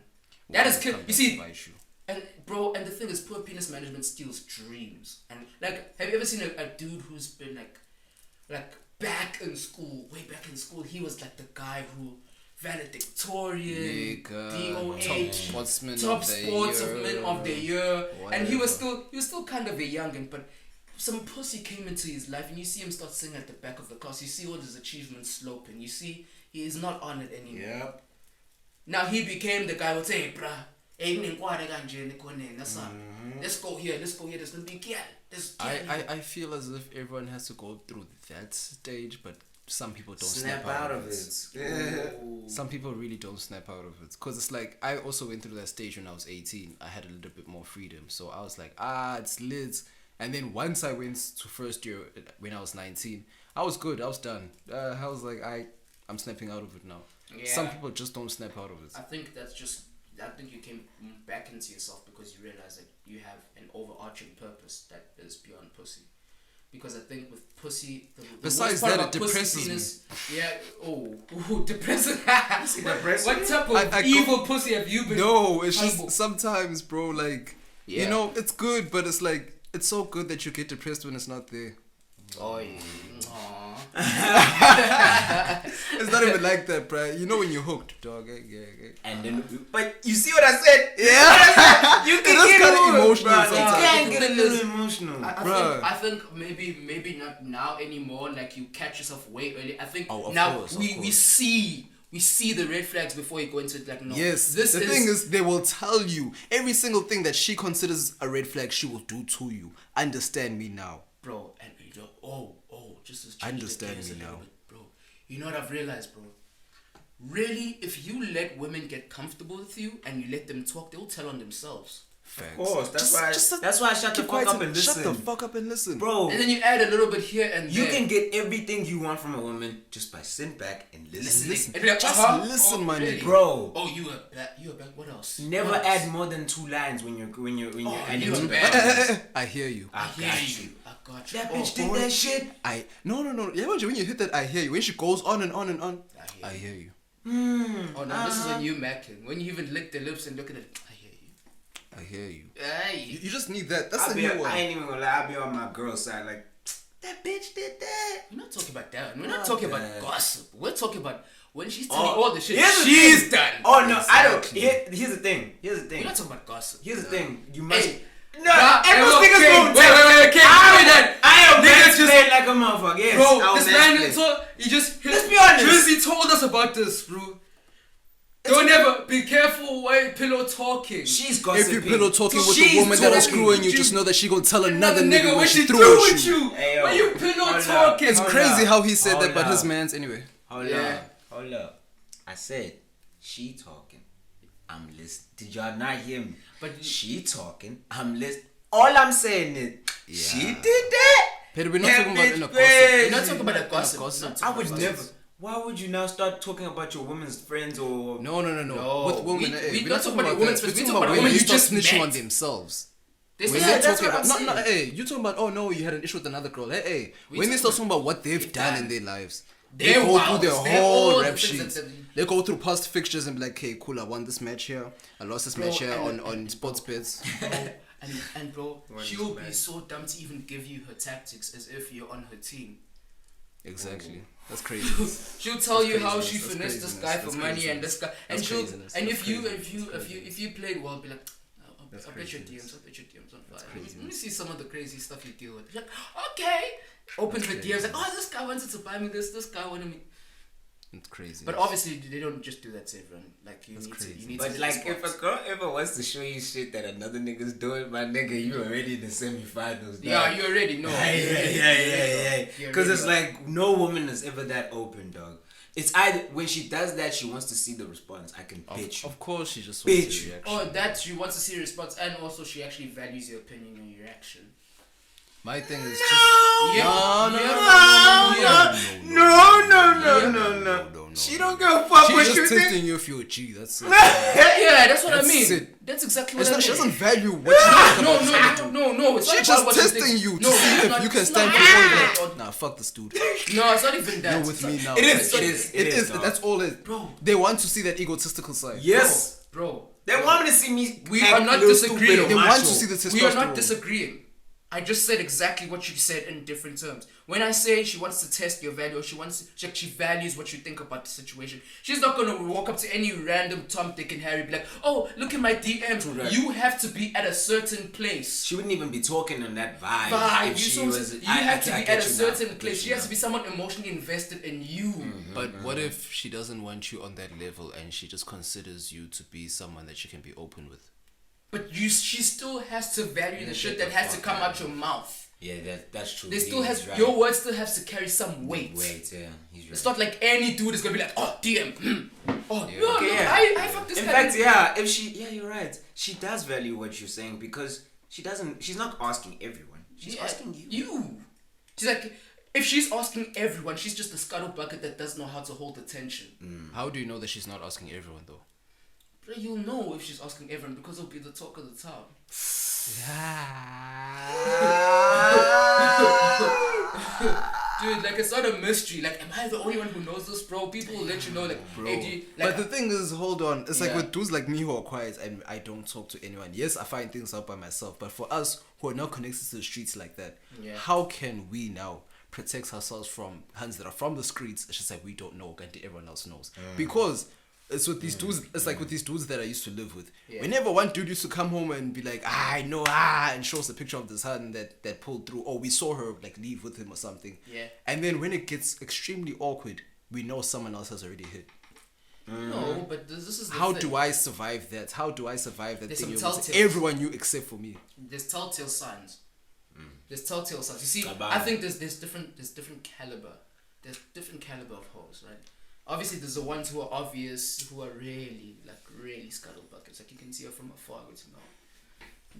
That is Come you see. back to bite you. And bro, and the thing is, poor penis management steals dreams. And like, have you ever seen a dude who's been like back in school, way back in school? He was like the guy who valedictorian, DOH, top sportsman top of the sportsman year, of the year, and he was whatever. still kind of a youngin', but some pussy came into his life, and you see him start singing at the back of the class. You see all his achievements sloping. You see he is not on it anymore. Yep. Now he became the guy who would say, bruh, let's go here, there's gonna be girl. I feel as if everyone has to go through that stage, but some people don't Snap out of it. Yeah. Some people really don't snap out of it. Because it's like, I also went through that stage when I was 18. I had a little bit more freedom. So I was like, it's lit. And then once I went to first year, when I was 19, I was good. I was done. I was like, I'm snapping out of it now. Yeah. Some people just don't snap out of it. I think you came back into yourself because you realize that you have an overarching purpose that is beyond pussy. Because I think with pussy, the Besides worst part that, about it depresses pussy me. penis, depressing. Depressing? What type of I evil pussy have you been? No, it's Humble. just sometimes, bro, like, you Yeah. know, it's good, but it's like, it's so good that you get depressed when it's not there. Oh, yeah. It's not even like that, bro. You know when you're hooked, dog. And then, but you see what I said? Yeah. You It can is get kinda a little emotional emotional. sometimes. You can get a little emotional. Bruh. I think maybe not now anymore. Like you catch yourself way early. I think Oh, of now course, of we course. see the red flags before you go into it. Like no, Yes. this The thing is, they will tell you every single thing that she considers a red flag, she will do to you. Understand me now. bro, and you know, just as Understand me now. bro. You know what I've realized, bro? Really, if you let women get comfortable with you and you let them talk, they'll tell on themselves. Facts. Of course, that's why I shut the keep fuck quiet up and listen. Shut the fuck up and listen. Bro, And then you add a little bit here and you there. can get everything you want from a woman just by sitting back and listening. Listen. And be like, Just listen, my nigga. Bro, Oh, you a black. What else? never What else? add more than 2 lines when you're adding you a to bad- I hear you. I hear got you. I got you. That bitch Oh, did that shit. No. Yeah, when you hit that, I hear you. When she goes on and on and on, I I hear you. Oh no, this is when you macking. When you even lick the lips and look at it, I hear you. I hear you. Hey. You just need that. That's the new I one. ain't even gonna lie, I'll be on my girl side like, that bitch did that. We're not talking about that. We're not Not talking that. about gossip. We're talking about when she's telling Oh, all the shit here's the she's thing. done. Oh no, I don't. Exactly. Here's the thing. We're not talking about gossip. Here's the thing. You must. Hey. No, Nah, and those okay, niggas don't wait, okay, I am Niggas just- mansplaining like a motherfucker. Yes, Bro, I'll this man, mansplain. he just. Let's be honest. Drizzy told us about this, bro. Don't ever be careful while pillow talking. She's If gossiping. you pillow talking with She's the woman that is talking. screwing you, She- just know that she gonna tell another Another nigga when she do threw with at you. you. Hey, yo. When you pillow Hold up. talking. It's Hold crazy up. how he said that, Hold but his up. man's anyway. Hold Yeah. up. Hold up. I said, she talking. I'm listening. Did y'all not hear me? But- she talking. I'm listening. All I'm saying is, she Yeah. did that. But we're not That talking about bitch in a gossip. crazy. We're not talking about a gossip. gossip. We're not I talking would about never. gossip. Why would you now start talking about your women's friends or? No. No, With women, we we're not talking about women's that. friends, we We're talking about when women you you start just snitching met. on themselves. This When is they that's talking what about, I'm no, saying. hey, you talking about, oh no, you had an issue with another girl. Hey, We when they talking start talking about what they've done in their lives, they They're go wild. through their They're all whole the rap things sheets. that- They go through past fixtures and be like, hey, cool, I won this match here, I lost this match here and- on sports bets. And bro, When she'll it's be bad. so dumb to even give you her tactics as if you're on her team. Exactly, that's crazy. She'll tell you how craziness, she that's finessed this craziness, guy for that's money and craziness. this guy, and That's she'll craziness, and that's if you craziness, if you played well, be like, I bet your craziness. DMs, I bet your DMs on fire. Let me craziness. see some of the crazy stuff you deal with. You're like, okay, opens the DMs like, oh, this guy wanted to buy me this guy wanted me. It's crazy. But obviously, they don't just do that to everyone. Like, you That's need crazy. to. You need But to like, spot. if a girl ever wants to show you shit that another nigga's doing, my nigga, you already in the semifinals. Yeah, dog. you already know. Yeah. You Because already it's know. like no woman is ever that open, dog. It's either when she does that, she wants to see the response. I can bitch you. Of course, she just wants Bitch. a reaction. Oh, that she wants to see a response, and also she actually values your opinion and your reaction. My thing is No. She don't give a fuck what she's you just think. testing you if you're a G. That's it. Yeah, that's what I That's mean. it. That's exactly It's what not, I she mean. doesn't value what you think. No. It's She's not just about what you testing think. you to No, see it's if not- you can it's stand not- for all. Nah, fuck this dude. No, it's not even that. You're with me now. It is. It is. dog. That's all it. Bro. They want to see that egotistical side. Yes. Bro. They want me to see me. We act are not little disagreeing. stupid or They want macho. to see the testosterone. We are not disagreeing. I just said exactly what you said in different terms. When I say she wants to test your value, or she values what you think about the situation. She's not gonna walk up to any random Tom, Dick, and Harry, be like, "Oh, look at my DMs." Correct. You have to be at a certain place. She wouldn't even be talking on that vibe. Vibe. if You, she so, was. you I have to be get at a you certain now. I place. get She you has to be someone emotionally invested in you. But what if she doesn't want you on that level and she just considers you to be someone that she can be open with? But she still has to value the shit get that the has to fuck come out out your mouth. Yeah, that's true. They still He's has right. your words still has to carry some weight. Wait, yeah, he's right. It's not like any dude is gonna be like, "Oh, DM, oh Yeah. no, Okay, no, yeah. I fuck this In guy." fact, yeah, if she, yeah, you're right. She does value what you're saying because she doesn't. She's not asking everyone. She's Yeah, asking you. You. She's like, if she's asking everyone, she's just a scuttle bucket that doesn't know how to hold attention. How do you know that she's not asking everyone though? But you'll know if she's asking everyone because it'll be the talk of the town. Dude, like it's not a mystery. Like, am I the only one who knows this, bro? People will let you know, like, Bro. hey, do you, like, But the thing is, hold on. It's like Yeah. with dudes like me who are quiet and I don't talk to anyone. Yes, I find things out by myself. But for us who are not connected to the streets like that, Yeah. how can we now protect ourselves from hands that are from the streets? It's just like we don't know and everyone else knows. Because it's with these dudes. It's like with these dudes that I used to live with. Yeah. Whenever one dude used to come home and be like, I know, and show us a picture of this hun that pulled through, or we saw her like leave with him or something. Yeah. And then when it gets extremely awkward, we know someone else has already hit. no, but this is the How thing. do I survive that? How do I survive that There's thing? some You're with telltales. everyone you except for me. There's telltale signs. There's telltale signs. You see, Bye-bye. I think there's different caliber. There's different caliber of hoes, right? Obviously, there's the ones who are obvious, who are really scuttle buckets. Like you can see her from afar, good to know.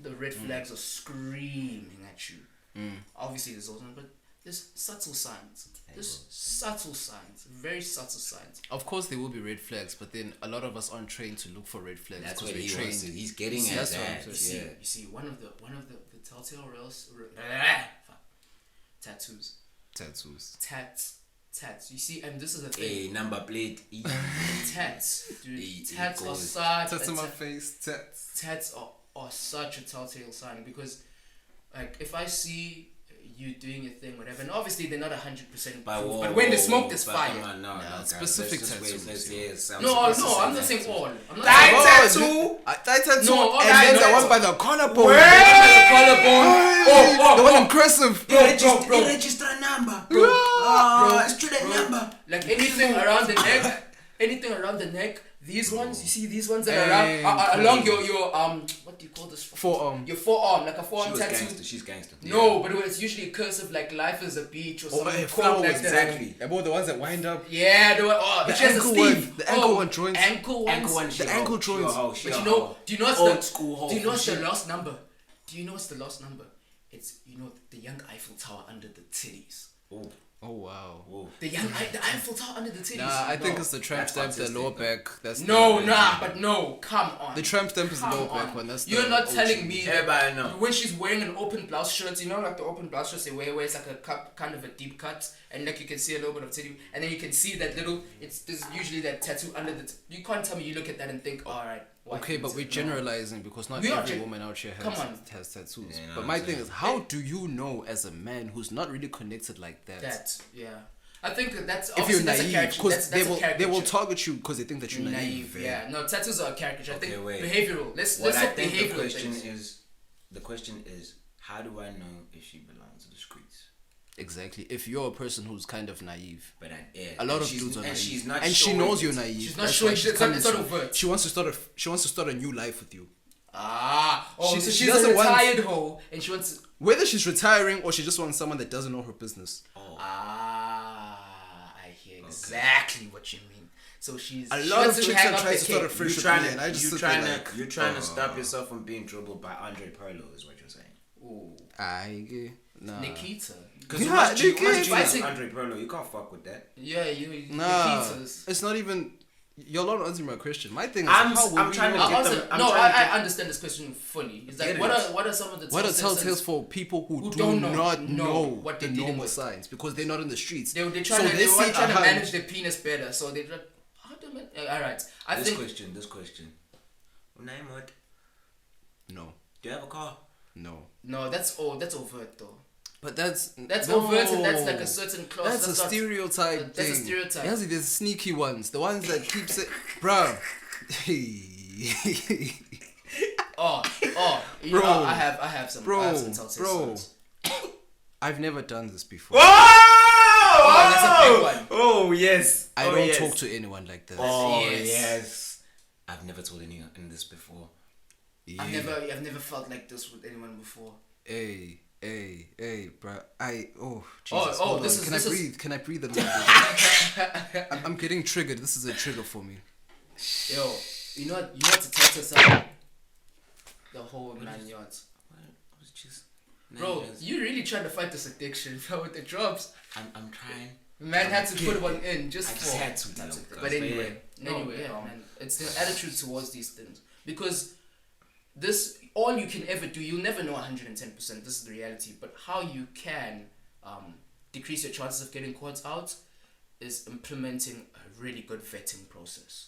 The red flags are screaming at you. Obviously, there's those ones, but there's subtle signs. There's subtle signs, very subtle signs. Of course, there will be red flags, but then a lot of us aren't trained to look for red flags That's because what we're he trained. wants to. He's getting See, at that's what I'm that. saying. You see, one of the telltale tattoos. Tats. You see, and this is the thing. A number plate. Tats, dude. It Tats are goes- such. Tats a on my ta- face. Tats. Tats are such a telltale sign because, like, if I see you doing your thing, whatever, and obviously they're not 100% proof, but when they smoke, there's fire. No, It's specific tattoos, No, I'm not saying all. I'm not Thigh saying all. tattoo. Thigh tattoo. No, and I then know the that. one by the collarbone. The collarbone. The one in cursive. bro. Register a number. Bro. Student number. Like anything around the neck, these ones, you see these ones that Hey, are around along your what do you call this? Forearm. Your forearm, like a forearm tattoo. She's gangster. No, but it's usually a cursive like life is a beach or something cool like that. exactly. About the ones that wind up. Yeah, the one, but she has a ankle sleeve. one. The ankle one joints. Ankle ones. Ankle one. The ankle joints. But you know, do you know what's old the school hoe Do you know what's for the shit. last number? Do you know what's the last number? It's the young Eiffel Tower under the titties. Oh wow. The Eiffel Tower under the titties. Nah, I think No. it's the tramp That's stamp, the autistic, lower though. back. That's No, the, come on. The tramp stamp is the Come lower on. back one. That's the You're not OG. telling me that Everybody know. when she's wearing an open blouse shirt, you know, like the open blouse shirts they wear, where it's like a kind of a deep cut, and like you can see a little bit of titty, and then you can see that little. There's usually that tattoo under the. You can't tell me you look at that and think, all right. Okay, but we're generalizing because not We are every woman out here has, Come on. has tattoos. Yeah, you know but what my I'm thing saying. is, how do you know as a man who's not really connected like that? That I think that's If you're obviously that's a naive, caricature. because That's a they caricature. will target you because they think that you're naive. Yeah, no, tattoos are a caricature. I think Okay, wait. behavioral. Let's What I talk think the behavioral question things. is, how do I know if she belongs to the streets? Exactly. If you're a person who's kind of naive, But a lot of dudes are and naive, she's not and she showing knows it. you're naive. She's not That's showing. why she's It's coming not to you. overt. She wants to start a new life with you. So she she's a doesn't want- retired hoe, and she wants. Whether she's retiring or she just wants someone that doesn't know her business. I hear exactly what you mean. So she's. A she lot of wants to chicks hang are up trying the to start a cake. friendship You're with me, and I just sit there like, you're trying to stop yourself from being dribbled by Andre Pirlo, is what you're saying. I nah. Nikita. Because Yeah, once you Nikita. fighting Andre Pirlo, you can't fuck with that. Yeah, you. Nah, Nikita's. it's not even. You're not answering my question. My thing is, I'm how will trying we to know? get them- I'm No, trying to I understand this question fully. It's like, Get what it. are some of the What are telltale telltales signs? for people who do don't not know know what the they're dealing normal with? signs because they're not in the streets? They So trying to they see trying a to hunch. manage their penis better. So they like, how do I? All right, I This think question. Name what? No, Do you have a car? no. no. That's overt though. But that's overt and that's like a certain clause. That's a not- stereotype. That's a thing. stereotype. Yes, there's sneaky ones. The ones that keeps it, bruh. Oh, you Bro. know, I have some telltale bro. signs. I've never done this before. Oh, that's a big one. Oh yes. I don't talk to anyone like this. Oh Yes. yes. I've never told anyone in this before. Yeah. I've never felt like this with anyone before. Hey, bruh. Jesus. oh, Hold this on. is- Can this I is- breathe? Can I breathe a little bit? I'm getting triggered. This is a trigger for me. Yo, you know what? You have to tell yourself the whole 9 yards. What was just Bro, you really trying to fight this addiction, bro, with the drops. I'm trying. Man had to put one in I just just for. had to, though, But guys. anyway, No, man, it's the attitude towards these things because this all you can ever do. You'll never know 110%. This is the reality. But how you can decrease your chances of getting caught out is implementing a really good vetting process.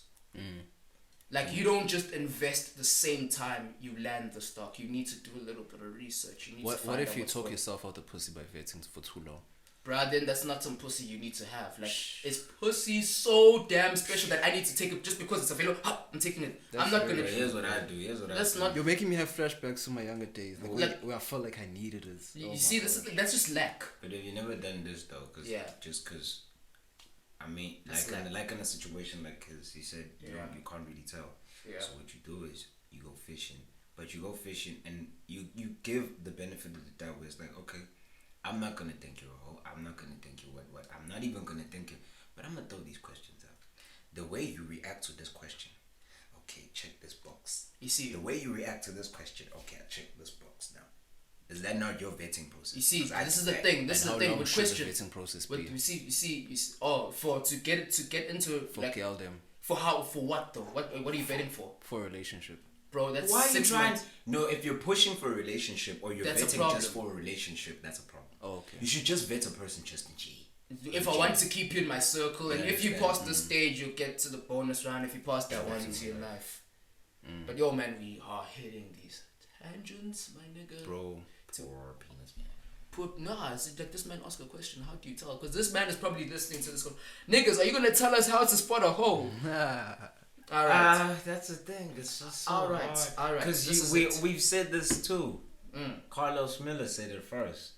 Like you don't just invest the same time you land the stock. You need to do a little bit of research. You need to What find if out you what's talk going- yourself out the pussy by vetting for too long? Bruh, then that's not some pussy you need to have. Like, it's pussy so damn special that I need to take it just because it's available. I'm taking it. I'm not gonna. Here's what I do. That's not. You're making me have flashbacks to my younger days, Like- where I felt like I needed it. You see, that's just lack. But have you never done this though? Cause I mean, That's like in a situation like his, he said, you can't really tell. Yeah. So what you do is you go fishing, but you go fishing and you give the benefit of the doubt. Where it's like, okay, I'm not gonna think you're a hoe. I'm not gonna think you what. I'm not even gonna think it. But I'm gonna throw these questions out. The way you react to this question, okay, check this box. You see, The way you react to this question, okay, I check this box now. Is that not your vetting process? you see, 'Cause I this is did the that. thing. This is And the how thing long with should the questions. vetting process But be? you see. To get into For like girldom, for what though? What are you betting for, for a relationship. bro? That's Why are you 6 trying? months. No, if you're pushing for a relationship or you're That's a vetting problem. just for a relationship, that's a problem. Oh, okay. You should just vet a person just in G. If I want to keep you in my circle, and Yeah, if you yeah. pass the stage, you'll get to the bonus round. If you pass that one into your life. But yo, man, we are hitting these tangents, my nigga. Bro. Or penis man. It's like this man asked a question. How do you tell? Because this man is probably listening to this. Niggas, are you gonna tell us how to spot a hoe? All right. That's the thing. It's just so All right, hard. all right. This Because is it. we've said this too. Mm. Carlos Miller said it first.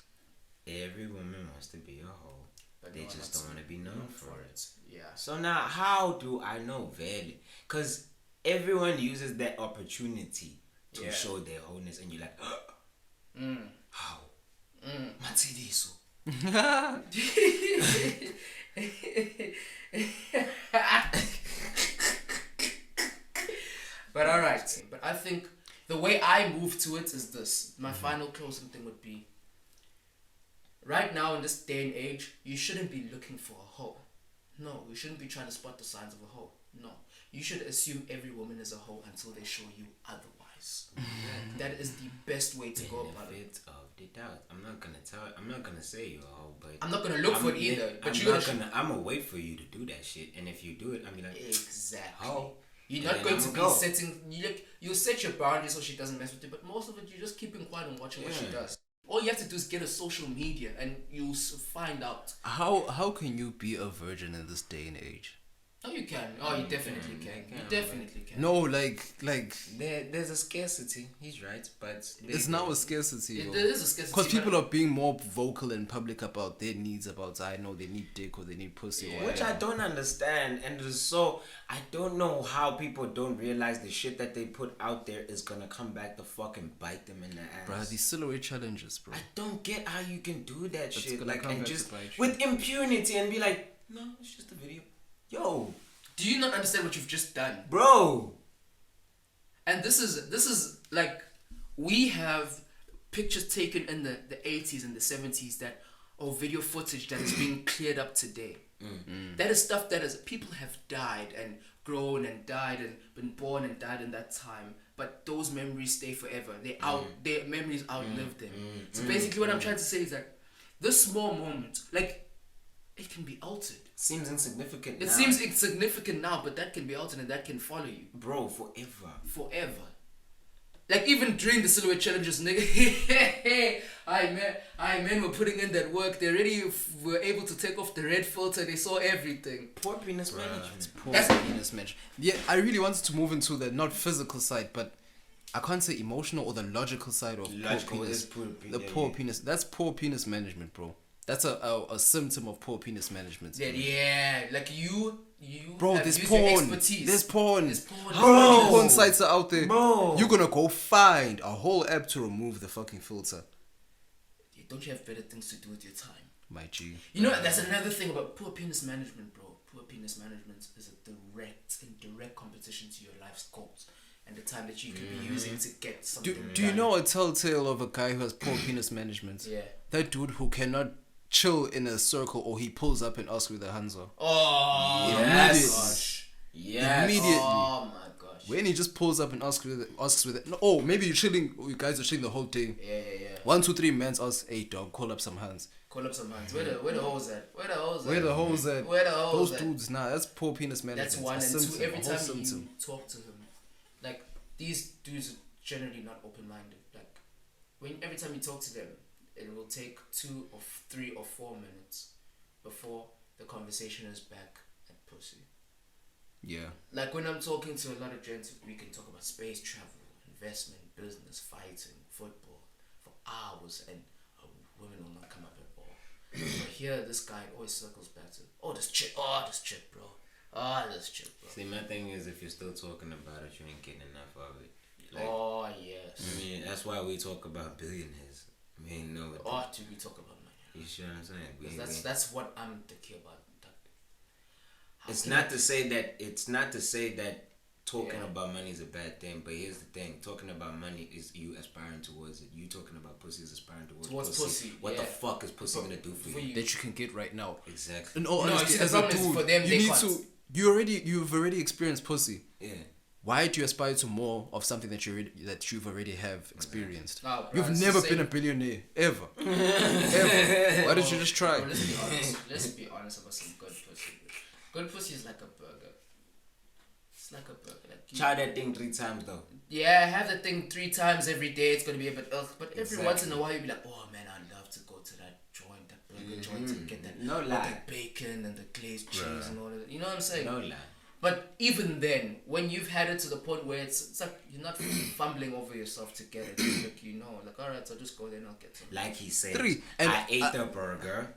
Every woman wants to be a hoe. But They no one just wants don't want to be known for it. Yeah. So now, how do I know value? Because everyone uses that opportunity to Yeah. show their wholeness, and you're like, how? Mm. Matsidiso. But all right. But I think the way I move to it is this. My final closing thing would be. Right now in this day and age, you shouldn't be looking for a hoe. No, you shouldn't be trying to spot the signs of a hoe. No, you should assume every woman is a hoe until they show you otherwise. That is the best way to go about it. Benefit of the doubt. I'm not gonna say you're a hoe, but I'm not gonna look for it either. But I'm gonna wait for you to do that shit. And if you do it, I'm like, exactly. hoe. You're And not then going to I'ma be go. setting. You'll set your boundaries so she doesn't mess with you. But most of it, you're just keeping quiet and watching what she Yeah. does. All you have to do is get a social media, and you'll find out. How can you be a virgin in this day and age? Oh, you can. Oh, you definitely can. You definitely can. No, like there's a scarcity. He's right, but it's now a scarcity. There is a scarcity. Because people are being more vocal in public about their needs, about I know they need dick or they need pussy. Yeah. Which I don't understand, and so I don't know how people don't realize the shit that they put out there is gonna come back to fucking bite them in the ass. Bruh, these silhouette challenges, bro. I don't get how you can do that shit, like, come and back just to bite you. with impunity and be like, no, it's just a video. Yo, do you not understand what you've just done, bro? And this is like, we have pictures taken in the 80s and the 70s that, or video footage that is being cleared up today. That is stuff that is, people have died and grown and died and been born and died in that time, but those memories stay forever. Their memories outlive them. So basically what I'm trying to say is that this small moment, like, it can be altered. Seems insignificant It now. seems insignificant now, but that can be altered and that can follow you. Bro, forever. Forever. Like, even during the silhouette challenges, nigga, I men were putting in that work. They already were able to take off the red filter. They saw everything. Poor penis management. Poor penis management. Yeah, I really wanted to move into the not physical side, but I can't say emotional or the logical side of poor penis. Poor penis. That's poor penis management, bro. That's a symptom of poor penis management. Yeah, like you bro, have there's used your porn. expertise. There's porn. Bro. How many porn sites are out there? Bro. You're gonna go find a whole app to remove the fucking filter. Don't you have better things to do with your time? My G. You know, that's another thing about poor penis management, bro. Poor penis management is in direct competition to your life's goals and the time that you could be using to get something Do you know a telltale of a guy who has poor penis management? Yeah. That dude who cannot chill in a circle or he pulls up and asks where the hands are. Oh, yes. gosh. Yes. Immediately. Oh my gosh. When he just pulls up and asks where the no, oh, maybe you're chilling, you guys are chilling the whole day. Yeah. 1, 2, 3 men ask, hey dog, call up some hands. Call up some hands. Where the hoes at? Where the hoes at? Where the hoes Those at? dudes, nah, that's poor penis management. That's one. A And symptom, two, every a whole time you symptom. talk to him, like, these dudes are generally not open-minded. Like, every time you talk to them, it will take 2 or 3 or 4 minutes before the conversation is back at pussy. Yeah. Like, when I'm talking to a lot of gents, we can talk about space travel, investment, business, fighting, football for hours, and women will not come up at all. But here, this guy always circles back to, this chick, bro. This chick, bro. See, my thing is, if you're still talking about it, you ain't getting enough of it. Like, Yes. I mean, that's why we talk about billionaires. I mean, no. Do we talk about money? You see what I'm saying? That's what I'm thinking about. It's not to say that talking about money is a bad thing, but here's the thing: talking about money is you aspiring towards it. You talking about pussy is aspiring towards pussy. What the fuck is pussy gonna do for you? That you can get right now. Exactly. In all honesty, the as a problem is dude, for them, you they need can't. to. You've already experienced pussy. Yeah. Why do you aspire to more of something that you've already have experienced? No, bro, You've it's never the been a same. billionaire ever. Ever. Why don't you just try? Bro, let's be honest about some good pussy. Good pussy is like a burger. It's like a burger. Like Try that thing 3 times though. Yeah, have the thing 3 times every day. It's gonna be a bit ugh. But every Exactly. once in a while, you'll be like, oh man, I'd love to go to that joint, that burger joint, to get that, No with lie. that bacon and the glazed cheese and all of that. You know what I'm saying? No lie. But even then, when you've had it to the point where it's like you're not fumbling over yourself to get it, like alright, so just go there and I'll get some. Like he said, 3. I ate the burger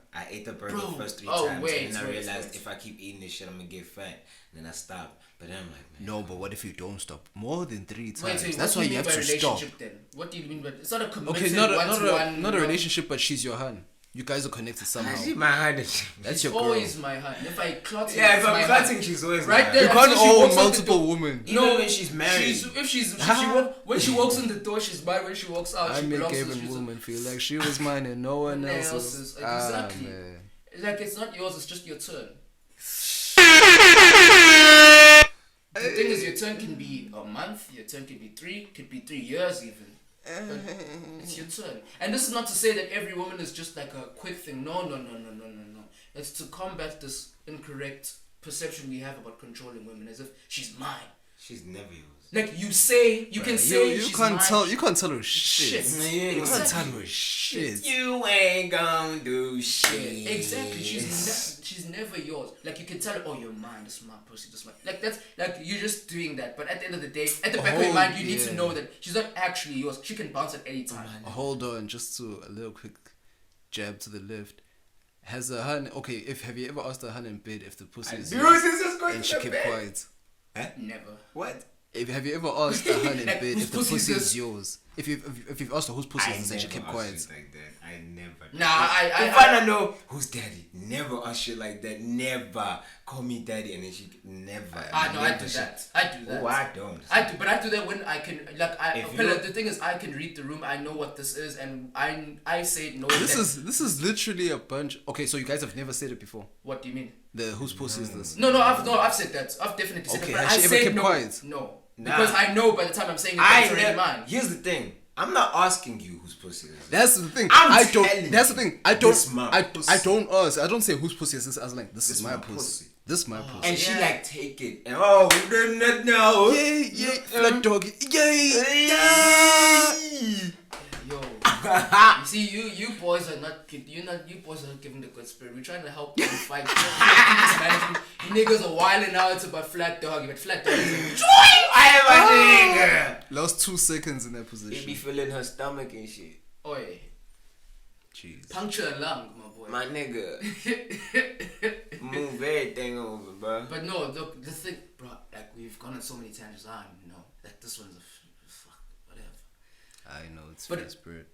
Bro, the first 3 oh, times, wait, and then I wait, realized wait. if I keep eating this shit, I'm gonna get fat. And then I stopped. But then I'm like, man. No, but what if you don't stop more than 3 times? Wait, so That's what why do you you have mean by to stop. relationship then? What do you mean by it's not a committed Okay, one-to-one, not a relationship, but she's your hand. You guys are connected somehow. I see my hand. That's She's your girl. always my hand. If I clot Yeah, if it's I'm my clutching, hand. she's always Right my there. You hand. can't Until she own walks out the multiple door. women. Even when she's married. When she walks in the door, she's mine. When she walks out, I she make belongs to every she's woman feel like she was mine and no one else's. Exactly. Man. Like it's not yours, it's just your turn. The thing is, your turn can be a month, your turn can be 3, could be 3 years even. But it's your turn. And this is not to say that every woman is just like a quick thing. No. It's to combat this incorrect perception we have about controlling women as if she's mine. She's never yours. Like you say, you can say you she's can't mine. tell. You can't tell her shit. Yeah, You can't exactly. tell her shit. You ain't gonna do shit. Exactly. She's never yours. Like you can tell her, oh, you're mine. This is my pussy. This is my like that's like you're just doing that. But at the end of the day, at the back of your mind, you need to know that she's not actually yours. She can bounce at any time. Hold on, just to a little quick jab to the left. Has a hun okay? Have you ever asked a hun in bed if the pussy is yours and she kept quiet? Huh? Never. What? Have you ever asked a hun in Like, bed whose if the pussy is pussy this? is yours? If you've asked her whose pussy is this and she kept quiet. Like that. I never. Nah, I If I don't know who's daddy, never ask shit like that. Never call me daddy, and then she never. I do that. I do that. Oh, I don't. I do, but I do that when I can. Like, If the thing is, I can read the room. I know what this is, and I say no. This is literally a bunch. Okay, so you guys have never said it before. What do you mean? Whose pussy is this? No, I've said that. I've definitely said Okay, that. But has I she ever say kept no. quiet? No, Nah. because I know by the time I'm saying it, it's already mine. Here's the thing. I'm not asking you whose pussy is. That's the thing. I'm don't. telling That's the you, thing. I don't. this my I pussy. don't ask. I don't say whose pussy is this. I was like, this is my my pussy. pussy. This is my pussy. And she Yeah. like take it and oh we didn't know. Yay, flat doggy. Yay, Yo, you see, you boys are not. You boys are not giving the good spirit. We're trying to help you fight. You niggas are wilding out about flat doggy, but flat doggy. I am a nigga. Lost 2 seconds in that She be position. feeling her stomach and shit. Oi, Jeez. puncture a lung, my boy. My nigga. Move everything over, bro. But no, look, the thing, bro, like we've gone on so many tangents. I don't even know. Like this one's fuck, whatever. I know it's But for the spirit.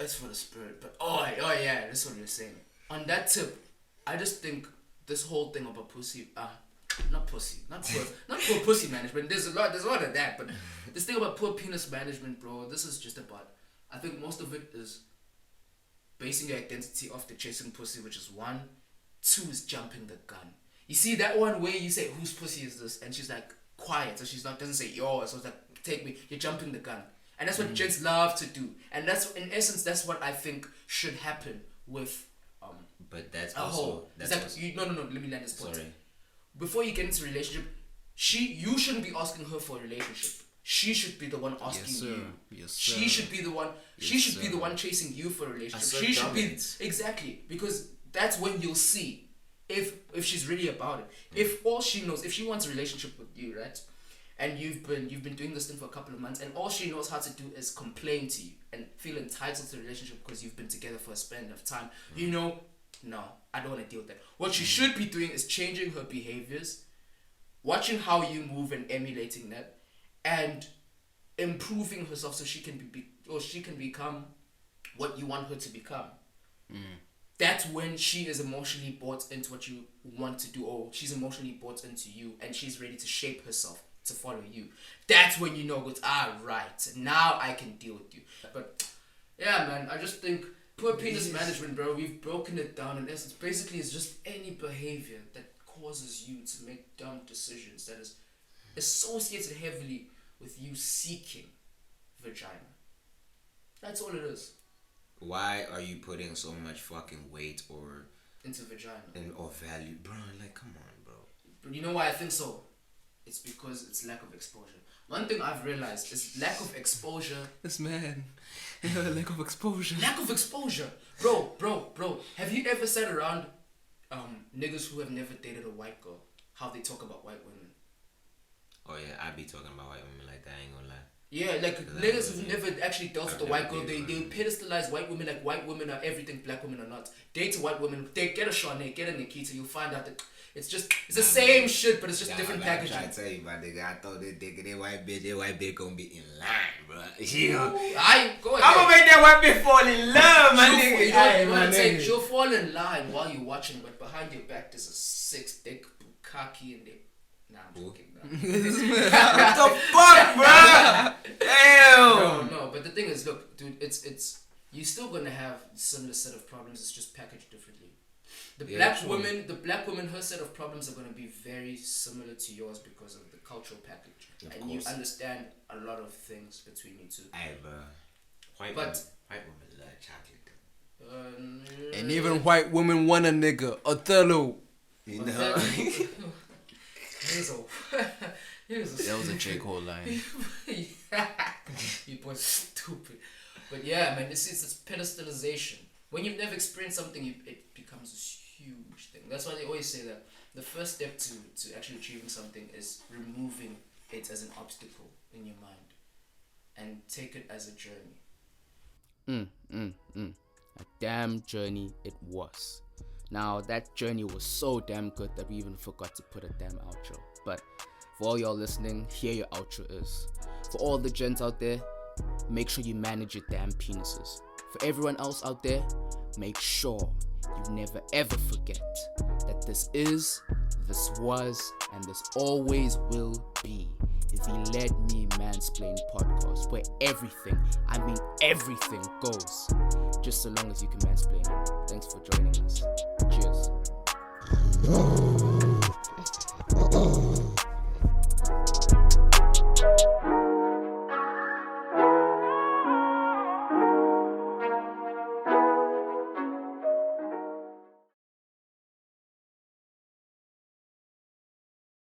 It's for the spirit. But oh yeah, that's what you're saying. On that tip, I just think this whole thing about pussy, not poor pussy management. There's a lot of that. But this thing about poor penis management, bro, this is just about. I think most of it is basing your identity off the chasing pussy, which is 1. 2 is jumping the gun. You see that one where you say whose pussy is this, and she's like quiet, so she's not doesn't say yours. So it's like take me. You're jumping the gun, and that's what gents love to do. And that's in essence that's what I think should happen with But that's a also whole. that's It's like, also, no. Let me land this point. sorry. Before you get into a relationship, you shouldn't be asking her for a relationship. She should be the one asking Yes, sir. you. Yes, She sir. should be the one. She Yes, should be sir. the one chasing you for a relationship. Assert She should dominance. be exactly because that's when you'll see if she's really about it. If all she knows, if she wants a relationship with you, right, and you've been doing this thing for a couple of months, and all she knows how to do is complain to you and feel entitled to the relationship because you've been together for a span of time. You know, no, I don't want to deal with that. What she should be doing is changing her behaviors, watching how you move and emulating that, and improving herself so she can become what you want her to become. That's when she is emotionally bought into what you want to do, or she's emotionally bought into you and she's ready to shape herself to follow you. That's when you know it's right, now I can deal with you. But yeah, man, I just think poor penis management, bro, we've broken it down in essence. Basically it's just any behavior that causes you to make dumb decisions that is associated heavily with you seeking vagina. That's all it is. Why are you putting so much fucking weight or Into vagina. or value, bro? Like, come on, bro. But you know why I think so? It's because it's lack of exposure. One thing I've realized is lack of exposure. This man. Lack of exposure. Lack of exposure. Bro. Have you ever sat around niggas who have never dated a white girl? How they talk about white women? Oh yeah, I be talking about white women like that. I ain't gonna lie. Yeah, like niggas who've never actually dealt with a I've white never girl, they dated pedestalize white women like white women are everything black women are not. Date a white woman, they get a Shawnee, get a Nikita, you'll find out that it's the same shit, but it's just different I'm packaging. trying to tell you, my nigga, I thought that white bitch gonna be in line, bro. Yeah. Go ahead. I'm gonna make that white bitch fall in love, my nigga. You Aye, know my what I'm saying? nigga. She'll fall in line while you're watching, but behind your back there's a 6-dick bukkake and they. Nah, I'm joking. Nah. What the fuck, bro? Damn. No, but the thing is, look, dude, it's you're still gonna have similar set of problems. It's just packaged differently. The black woman, her set of problems are gonna be very similar to yours because of the cultural package, and you understand a lot of things between you two. Aye, bro. White women love chocolate. And even white women want a nigga. Othello. You know. Hazel. That was a J. Cole line. You boy stupid. But yeah, man, it's pedestalization. When you've never experienced something, it becomes this huge thing. That's why they always say that the first step to actually achieving something is removing it as an obstacle in your mind and take it as a journey. A damn journey it was. Now, that journey was so damn good that we even forgot to put a damn outro. But for all y'all listening, here your outro is. For all the gents out there, make sure you manage your damn penises. For everyone else out there, make sure you never ever forget that this is, this was, and this always will be the Let Me Mansplain Podcast, where everything, I mean everything, goes, just so long as you can mansplain it. Thanks for joining us. Cheers.